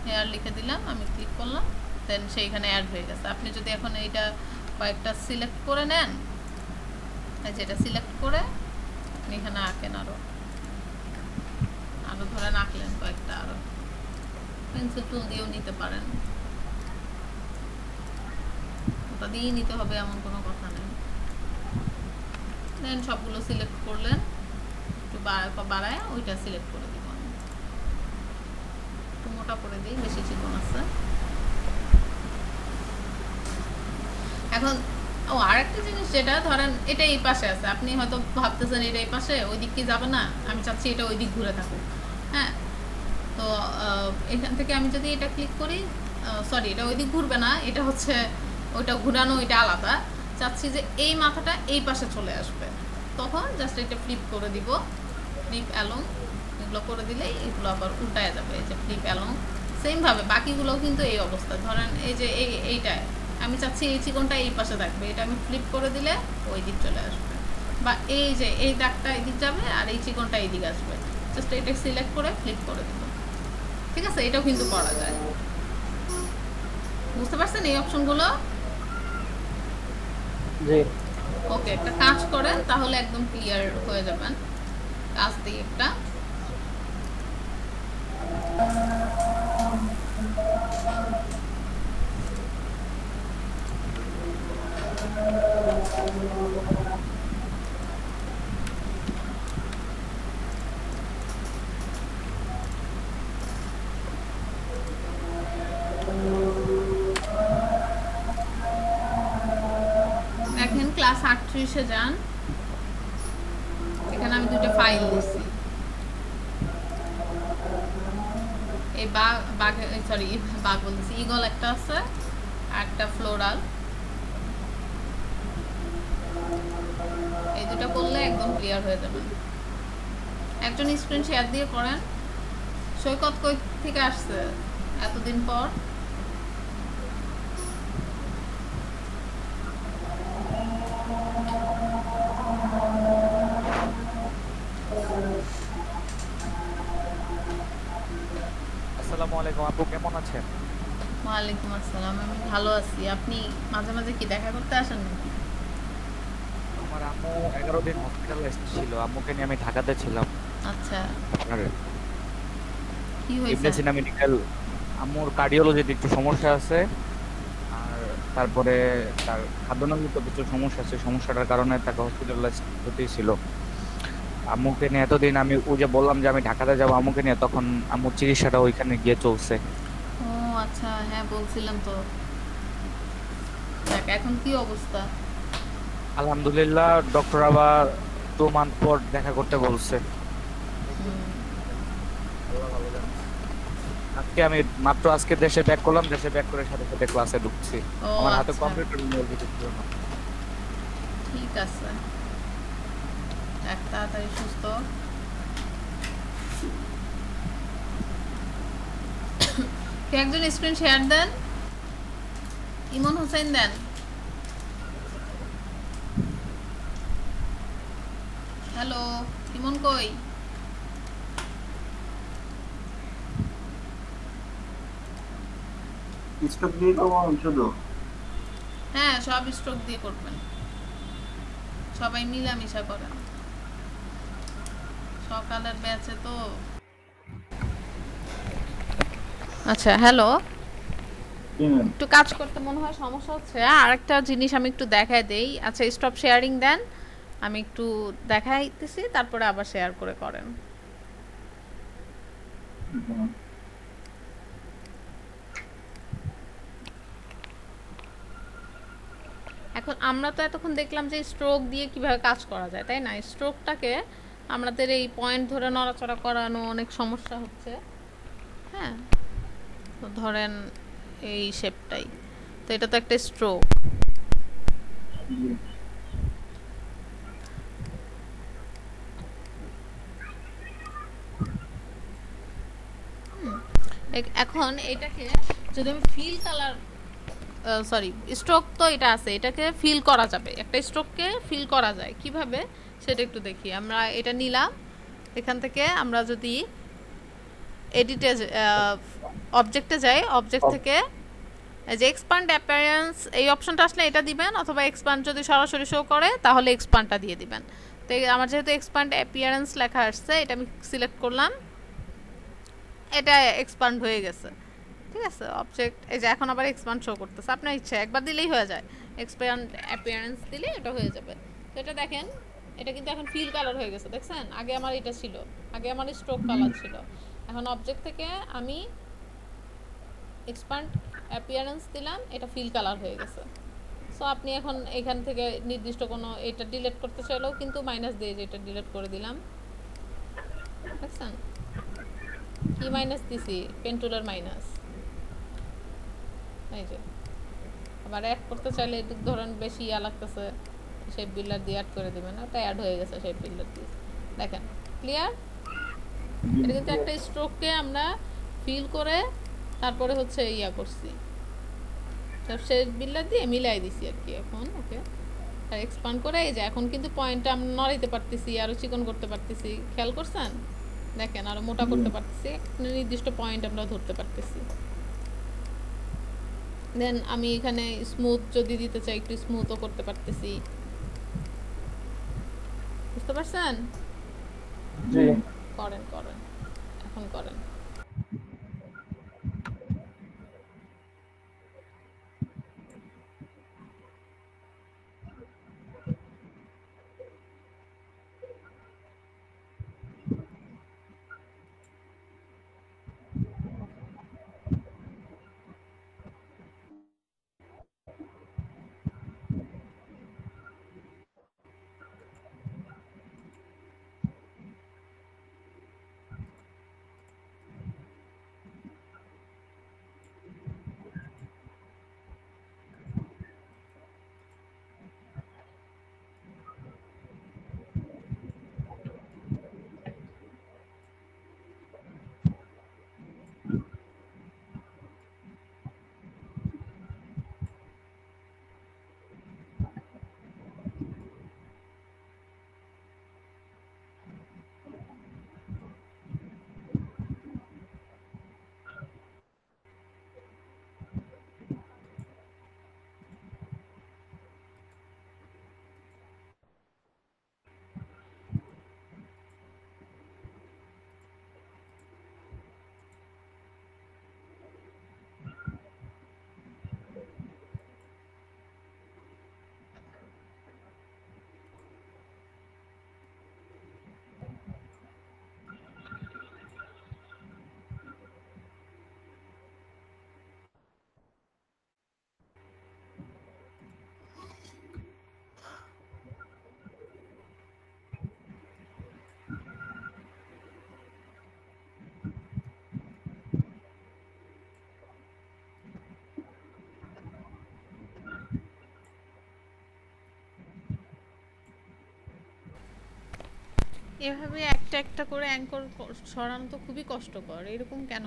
হেয়ার লিখে দিলাম, আমি ক্লিক করলাম, দেন সেইখানে অ্যাড হয়ে গেছে। আপনি যদি এখন এইটা কয়েকটা সিলেক্ট করে নেন, যেটা সিলেক্ট করে আপনি এখানে আঁকেন, আরো আরো ধরেন আঁকলেন কয়েকটা, আরো পেন্সিল টুল দিয়েও নিতে পারেন, ওটা দিয়েই নিতে হবে এমন কোনো কথা নেই। দেন সবগুলো সিলেক্ট করলেন, একটু বাড়ায় ওইটা সিলেক্ট করে দিব আমি, একটু মোটা করে দিই, বেশি চিকন আছে। এখন আর একটা জিনিস, যেটা ধরেন এটা এই পাশে আছে, আপনি হয়তো ভাবতেছেন এটা এই পাশে, ওই দিক কি যাবে না, আমি চাচ্ছি এটা ওই দিক ঘুরে থাকুক। হ্যাঁ, তো এখান থেকে আমি যদি এটা ক্লিক করি, সরি এটা ওই দিক ঘুরবে না, এটা হচ্ছে ওইটা ঘুরানো, ওইটা আলাদা। চাচ্ছি যে এই মাথাটা এই পাশে চলে আসবে, তখন জাস্ট এটা ফ্লিপ করে দিব, ফ্লিপ অ্যালং, এগুলো করে দিলেই এগুলো আবার উল্টায় যাবে। এই যে ফ্লিপ অ্যালং, সেমভাবে বাকিগুলোও কিন্তু এই অবস্থা। ধরেন এই যে এইটায় আমি চাচ্ছি এই চিকনটা এই পাশে থাকবে, এটা আমি ফ্লিপ করে দিলে ওই দিক চলে আসবে, বা এই যে এই দাগটা এই দিক যাবে আর এই চিকনটা এই দিক আসবে, জাস্ট এটা সিলেক্ট করে ফ্লিপ করে দিব। ঠিক আছে, এটাও কিন্তু করা যায়। বুঝতে পারছেন এই অপশনগুলো? জি। ওকে, একটা কাজ করেন তাহলে একদম ক্লিয়ার হয়ে যাবেন। কাজ দিয়ে একটা দেখেন ক্লাস 38-এ যান, এখানে আমি দুটো ফাইল দিচ্ছি। এই বাঘ, সরি বাঘ বলতেছি, ইগল একটা আছে আর একটা ফ্লোরাল, এই দুটো করলে একদম ক্লিয়ার হয়ে যাবে। একজন স্ক্রিন শেয়ার দিয়ে করেন। সৈকত কই থেকে আসছে এতদিন পর? আসসালামু আলাইকুম আপু, কেমন আছেন? ওয়ালাইকুম আসসালাম, আমি ভালো আছি। আপনি মাঝে মাঝে কি দেখা করতে আসেন নাকি? আমার আম্মু 11 দিন হসপিটালাইজড ছিল, আম্মুকে নিয়ে আমি ঢাকাতে ছিলাম। আচ্ছা, আপনার কি ইবনে হয়েছে? সিনা মেডিকেল, আম্মুর কার্ডিওলজিতে একটু সমস্যা আছে, আর তারপরে তার খাদ্যনালীত কিছু সমস্যা, সেই সমস্যাটার কারণে তাকে হসপিটালাইজ হতেই ছিল। আম্মুকে নিয়ে এতদিন আমি ওই যে বললাম যে আমি ঢাকাতে যাবো আম্মুকে নিয়ে, তখন আম্মুর চিকিৎসাটা ওইখানে গিয়ে চলছে। ও আচ্ছা, হ্যাঁ বলছিলাম তো। দেখ এখন কি অবস্থা? আলহামদুলিল্লাহ, ডক্টর আবার 2 মান্থ পর দেখা করতে বলছে। আল্লাহ ভালো জানে। আজকে আমি মাত্র আজকে দেশে ব্যাক করলাম, দেশে ব্যাক করে সাথে সাথে ক্লাসে ঢুকছি। ও আমার হাতে আচ্ছা, কম্পিউটার নিয়ে কিছু ছিল না। ঠিক আছে, এক তাড়াতাড়ি সুস্থ। কে একজন স্ক্রিন শেয়ার দেন, ইমন হোসেন দেন। হ্যালো, ইমন কই? স্টক দিয়ে করবো শুধু? হ্যাঁ, সব স্ট্রোক দিয়ে করবেন, সবাই মিলামিশা করেন, সকালের ব্যাচে তো। আচ্ছা হ্যালো, একটু কাজ করতে মনে হয় সমস্যা হচ্ছে। আর একটা জিনিস আমি একটু দেখাই দেই। আচ্ছা স্টপ শেয়ারিং দেন, আমি একটু দেখাইতেছি, তারপরে আবার শেয়ার করে করেন। এখন আমরা তো এতক্ষণ দেখলাম যে স্ট্রোক দিয়ে কিভাবে কাজ করা যায়, তাই না? স্ট্রোকটাকে আমাদের এই পয়েন্ট ধরে নড়াচড়া করানো অনেক সমস্যা হচ্ছে। হ্যাঁ, তো ধরেন এই শেপটাই, তো এটা তো একটা স্ট্রোক। এখন এটাকে যদি আমি ফিল কালার, সরি স্ট্রোক তো এটা আছে, এটাকে ফিল করা যাবে, একটা স্ট্রোককে ফিল করা যায় কিভাবে সেটা একটু দেখি। আমরা এটা নিলাম, এখান থেকে আমরা যদি এডিটে অবজেক্টে যাই, অবজেক্ট থেকে এই যে এক্সপান্ড অ্যাপিয়ারেন্স এই অপশনটা আসলে এটা দিবেন, অথবা এক্সপান্ড যদি সরাসরি শো করে তাহলে এক্সপান্ডটা দিয়ে দিবেন। তো আমার যেহেতু এক্সপান্ড অ্যাপিয়ারেন্স লেখা আসছে, এটা আমি সিলেক্ট করলাম, এটা এক্সপান্ড হয়ে গেছে। ঠিক আছে, অবজেক্ট এই যে এখন আবার এক্সপান্ড শো করতেছে। আপনার ইচ্ছা একবার দিলেই হয়ে যায়, এক্সপান্ড অ্যাপিয়ারেন্স দিলে এটা হয়ে যাবে। তো এটা দেখেন, এটা কিন্তু এখন ফিল কালার হয়ে গেছে, দেখছেন? আগে আমার এটা ছিল, আগে আমার স্ট্রোক কালার ছিল। এখন অবজেক্ট থেকে আমি এক্সপান্ড অ্যাপিয়ারেন্স দিলাম, এটা ফিল কালার হয়ে গেছে। সো আপনি এখন এখান থেকে নির্দিষ্ট কোনো এটা ডিলিট করতে চাইলেও কিন্তু মাইনাস দিয়ে যে এটা ডিলিট করে দিলাম, দেখছেন? কি মাইনাস দিছি? পেন টুলের মাইনাস। এই যে আবার অ্যাড করতে চাইলে একটু ধরেন বেশি ইয়া লাগতেছে, শেপ বিল্ডার দিয়ে অ্যাড করে দিবেন, ওটা অ্যাড হয়ে গেছে শেপ বিল্ডার দিয়ে। দেখেন ক্লিয়ার? এটা কিন্তু একটা স্ট্রোককে আমরা ফিল করে তারপরে হচ্ছে ইয়া করছি, সব শেপ বিল্ডার দিয়ে মিলাই দিছি আর কি। এখন ওকে আর এক্সপান্ড করে এই যে এখন কিন্তু পয়েন্টটা আমরা নড়াইতে পারতেছি, আরো চিকন করতে পারতেছি, খেয়াল করছেন? দেখেন আরো মোটা করতে পারতেছি, নির্দিষ্ট পয়েন্ট আমরা ধরতে পারতেছি। দেন আমি এখানে স্মুথ যদি দিতে চাই একটু স্মুথও করতে পারতেছি, বুঝতে পারছেন? করেন করেন, এখন করেন। এভাবে একটা একটা করে অ্যাঙ্কর সরানো তো খুবই কষ্টকর। এরকম কেন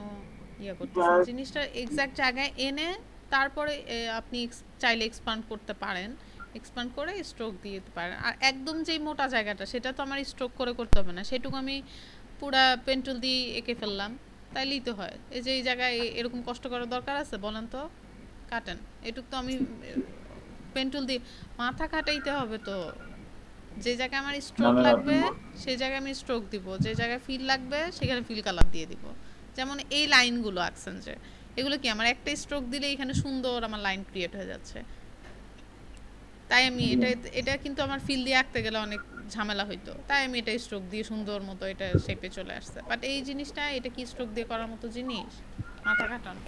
ইয়ে করতেছেন? জিনিসটা এক্সাক্ট জায়গায় এনে তারপরে আপনি চাইলে এক্সপান্ড করতে পারেন। এক্সপান্ড করে স্ট্রোক দিয়ে দিতে পারেন। আর একদম যেই মোটা জায়গাটা সেটা তো আমার স্ট্রোক করে করতে হবে না, সেটুকু আমি পুরা পেন্টুল দিয়ে এঁকে ফেললাম, তাইলেই তো হয়। এই যে এই জায়গায় এরকম কষ্ট করার দরকার আছে বলেন তো? কাটেন, এটুক তো আমি পেন্টুল দিয়ে মাথা কাটাইতে হবে তো। যে জায়গায় আমার স্ট্রোক নামে লাগবে কাটবো। সেই জায়গায় আমি স্ট্রোক দিব, যে জায়গায় ফিল লাগবে সেখানে ফিল কালার দিয়ে দিব। যেমন এই লাইনগুলো আঁকছেন যে, এগুলো কি আমার একটা স্ট্রোক দিলে এখানে সুন্দর আমার লাইন ক্রিয়েট হয়ে যাচ্ছে। তাই আমি এটা এটা কিন্তু আমার ফিল দিয়ে আঁকতে গেলে অনেক ঝামেলা হইতো, তাই আমি এটা স্ট্রোক দিয়ে সুন্দর মতো এটা শেপে চলে আসছে। বাট এই জিনিসটা এটা কি স্ট্রোক দিয়ে করার মতো জিনিস? মাথা কাটান।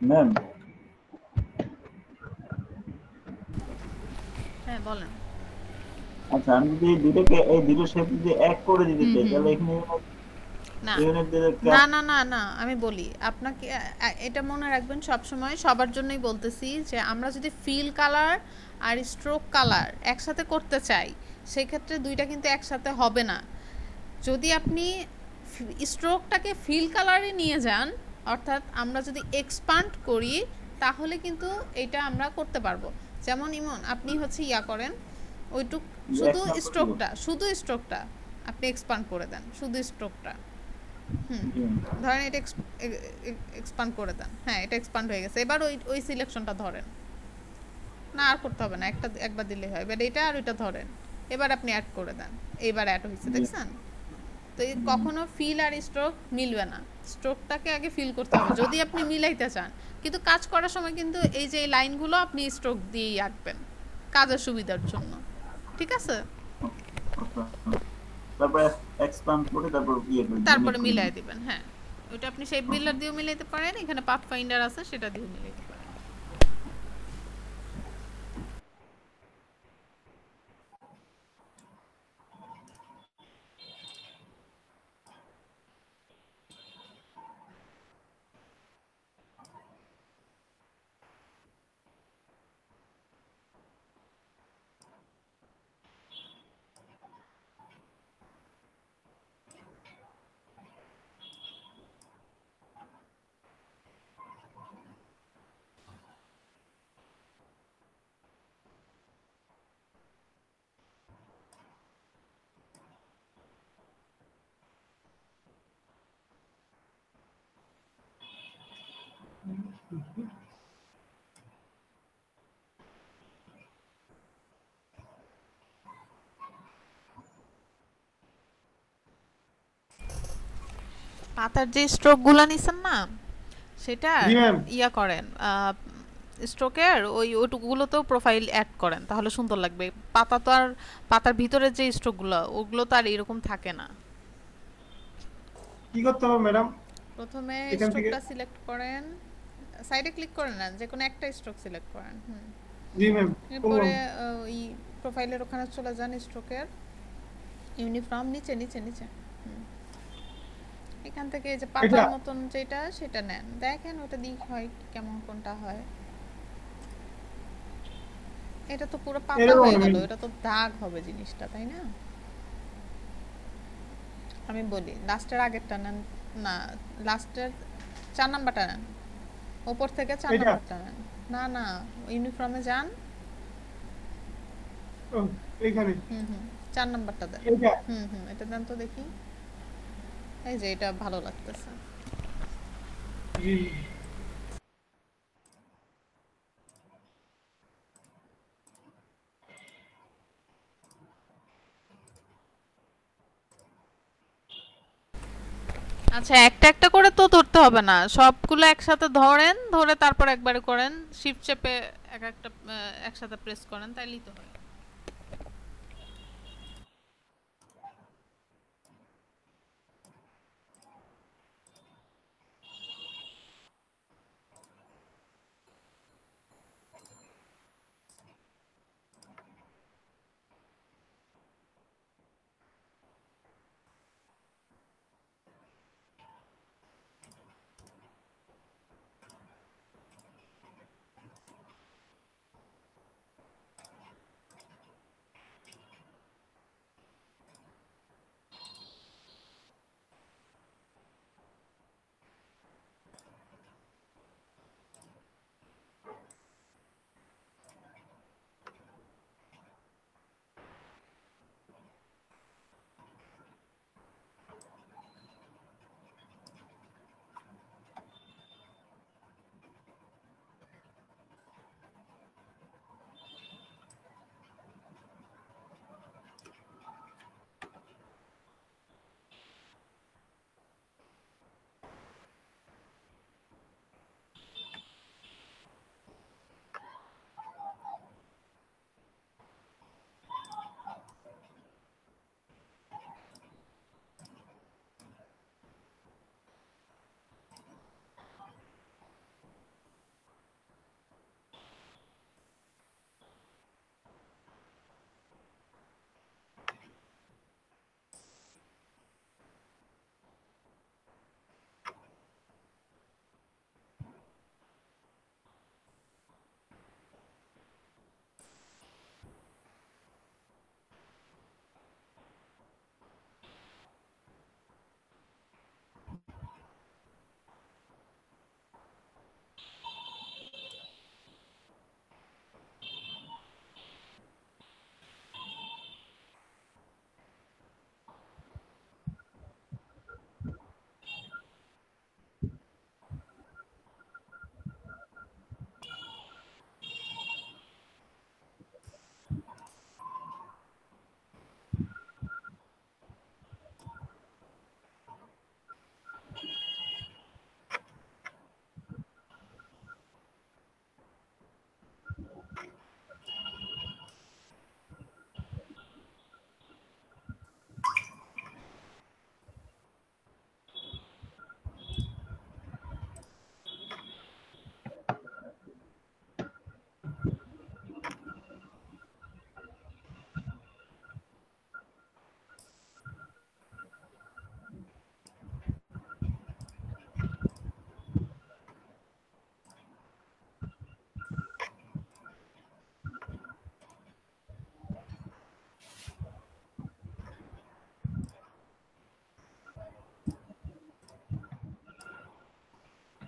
ম্যাম হ্যাঁ বলেন। আচ্ছা, আমি যদি এই দুটো শেপ যদি এক করে দিতে চাই তাহলে এখানে না ইউনিট না না না না, আমি বলি আপনাকে, এটা মনে রাখবেন সব সময়, সবার জন্যই বলতেছি যে আমরা যদি ফিল কালার আর স্ট্রোক কালার একসাথে করতে চাই সেই ক্ষেত্রে দুইটা কিন্তু একসাথে হবে না। যদি আপনি স্ট্রোকটাকে ফিল কালারে নিয়ে যান, অর্থাৎ আমরা যদি এক্সপান্ড করি, তাহলে কিন্তু এটা আমরা করতে পারবো। যেমন ইমন আপনি হচ্ছে ইয়া করেন, ওইটুক শুধু স্ট্রোকটা আপনি এক্সপান্ড করে দেন, শুধু স্ট্রোকটা। ধরেন এটা এক্সপান্ড করে দেন, হ্যাঁ এটা এক্সপান্ড হয়ে গেছে। এবার ওই সিলেকশনটা ধরেন, না আর করতে হবে না, একবার দিলেই হয়। এবার এটা আর ওইটা ধরেন, এবার আপনি অ্যাড করে দেন, এইবার অ্যাড হয়েছে, দেখছেন তো? কখনো ফিল আর স্ট্রোক মিলবে না, স্ট্রোকটাকে আগে ফিল করতে হবে যদি আপনি মিলাইতে চান। কিন্তু কাজ করার সময় কিন্তু এই যে এই লাইনগুলো আপনি স্ট্রোক দিয়েই আঁকবেন কাজের সুবিধার জন্য, ঠিক আছে? তারপর এক্সপান্ড করে তারপরে মিলাই দিবেন। হ্যাঁ, ওটা আপনি শেপ বিল্ডার দিয়েও মিলাইতে পারেন, এখানে পাথ ফাইন্ডার আছে সেটা দিয়েও মিলাইতে পারেন। পাতার যে স্ট্রোক গুলা নিছেন না, সেটা ইয়া করেন, স্ট্রোকের ওইটুকুগুলোতেও প্রোফাইল অ্যাড করেন, তাহলে সুন্দর লাগবে। পাতা তো আর পাতার ভিতরে যে স্ট্রোকগুলো ওগুলো তো আর এরকম থাকে না। কি করতে হবে ম্যাডাম? প্রথমে স্ট্রোকটা সিলেক্ট করেন, সাইডে ক্লিক করেন না, যে কোনো একটা স্ট্রোক সিলেক্ট করেন। জি ম্যাম। এরপরে ওই প্রোফাইলের ওখানে চলে যান, স্ট্রোকের ইউনিফর্ম নিচে নিচে নিচে এখান থেকে যে পাতার মতন যেটা সেটা নেন, দেখেন ওটা দিক হয় কেমন, কোনটা হয়। এটা তো পুরো পাতা হয়ে গেল, এটা তো দাগ হবে জিনিসটা, তাই না? আমি বলি লাস্টের আগেরটা নেন, না লাস্টের 4 নাম্বারটা নেন, উপর থেকে 4 নাম্বারটা নেন। না না, ইউনিফর্মে যান, এইখানে 4 নাম্বারটা দেন। এটা দেন তো দেখি। এই যে এটা ভালো লাগতেছে। আচ্ছা, একটা একটা করে তো ধরতে হবে না, সবগুলো একসাথে ধরেন, ধরে তারপর একবারে করেন, শিফট চেপে এক একটা একসাথে প্রেস করেন, তাইলেই তো হয়।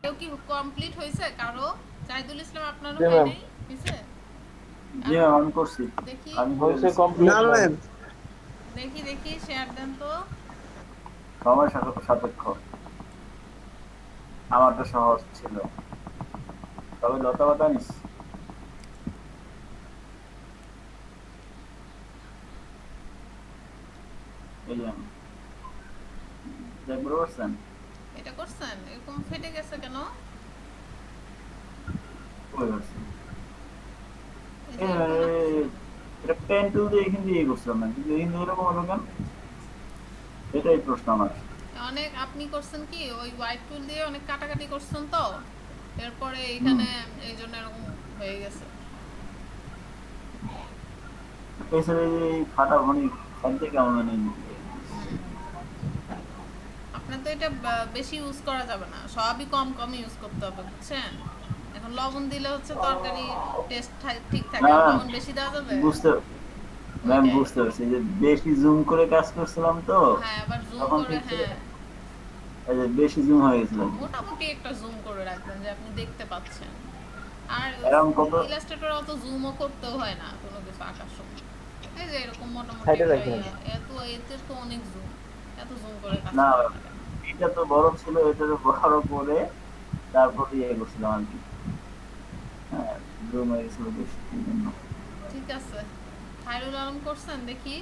কেউ কি কমপ্লিট হয়েছে কারো? জাহিদুল ইসলাম আপনারও জি হয় ম্যাম। নাই? হয়েছে? জি ম্যাম আমি করছি, দেখি আমি হয়েছে কমপ্লিট না ম্যাম। ম্যাম, দেখি দেখি শেয়ার দেন তো। সময় সাপেক্ষ, আমারটা সহজ ছিল, তবে লতাবাতা নিস এই যে আমি দেখতে পারছেন এটা করছেন? এরকম ফেটে গেছে কেন? কই করছেন এই যে এরকম লাগতেছে। এটা পেন টুল দিয়ে এখান দিয়ে করছিলাম না, কিন্তু এখান দিয়ে এরকম হলো কেন, এটাই প্রশ্ন আমার। অনেক আপনি করছেন কি ওই হোয়াইট টুল দিয়ে অনেক কাটাকাটি করছেন তো, এরপরে হুম, এখানে এই জন্য এরকম হয়ে গেছে। এছাড়া এই যে এই ফাটা ভনি খাদ্য কেমন নেই। আপনার তো এটা বেশি ইউজ করা যাবে না, সবই কম কম ইউজ করতে হবে, বুঝছেন? এখন লবণ দিলে হচ্ছে তরকারি টেস্ট ঠিক থাকে, না আর লবণ বেশি দেওয়া যাবে? বুঝতে ম্যাম ওইটাই। বুঝতে পারছি যে বেশি জুম করে কাজ করছিলাম তো, হ্যাঁ, আবার জুম তখন করে, থেকে হ্যাঁ এই যে বেশি জুম হয়ে গেছিল। মোটামুটি একটা জুম করে রাখবেন যে আপনি দেখতে পাচ্ছেন। আর এরকম কত ইলাস্ট্রেটর অত জুমও করতেও হয় না কোনো কিছু আঁকার সময়। এই যে এরকম মোটামুটি সাইডে একটা রাখেন। এত এতে তো অনেক জুম, এত জুম করে কাজ না করা লাগে না। এইটা তো বড় ছিল, এটার বড় করে তারপর ইয়ে করছিলাম আর কি। হ্যাঁ, জমে গেছিল বেশি এই জন্য। ঠিক আছে, খায়রুল আলম করছেন দেখি।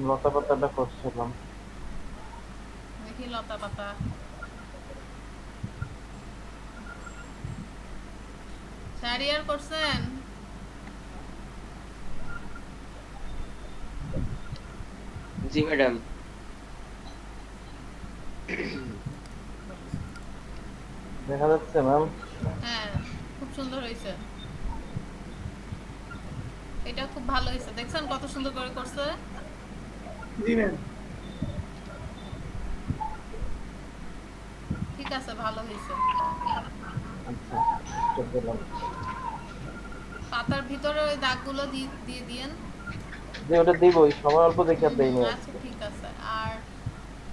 লতা পাতাটা করছিলাম। দেখি লতা পাতা। শাহরিয়ার করছেন? জি ম্যাডাম। দেখা যাচ্ছে ম্যাম? হ্যাঁ, খুব সুন্দর হয়েছে। এটা খুব ভালো হয়েছে, দেখছেন কত সুন্দর করে করছে। জি ম্যাম। ঠিক আছে, ভালো হয়েছে। আচ্ছা, ঠিক দিলাম। পাতার ভিতরে ওই দাগগুলো দিয়ে দিয়েন। যে ওটা দিবই, সময় অল্প দেখে আর দেইনি। আচ্ছা ঠিক আছে। আর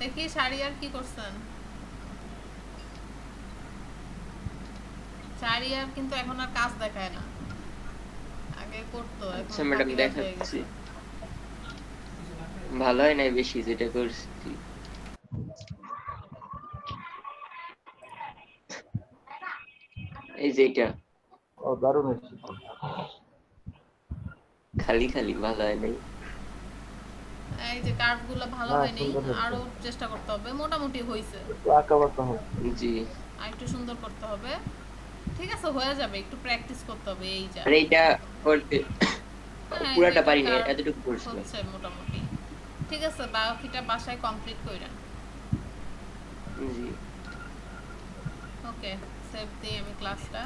দেখি শাড়িয়ার কি করছেন। শাড়িয়ার কিন্তু এখন আর কাজ দেখায় না, আগে করতো, এখন আচ্ছা ম্যাডাম copyright হয়ে দেখাচ্ছি। গেছে। ভালো হয় নাই বেশি যেটা করছি। এই যে এটা ও দারুণ হয়েছে। খালি খালি ভালো হয় নাই। এই যে কার্ভ গুলো ভালো হ্যাঁ, হয়নি, সুন্দর হয়েছে। আরো চেষ্টা করতে হবে। মোটামুটি হয়েছে, একটু আঁকা বাঁকা হবে। জি। আর একটু সুন্দর করতে হবে। ঠিক আছে, হয়ে যাবে, একটু প্র্যাকটিস করতে হবে এই যা। আর এইটা করতে হ্যাঁ, পুরাটা এটা পারি না, curve এতটুকু করছিলাম। হচ্ছে মোটামুটি। ঠিক আছে, বাকিটা বাসায় কমপ্লিট কইরা। জি। ওকে, সেভ দিই আমি ক্লাসটা।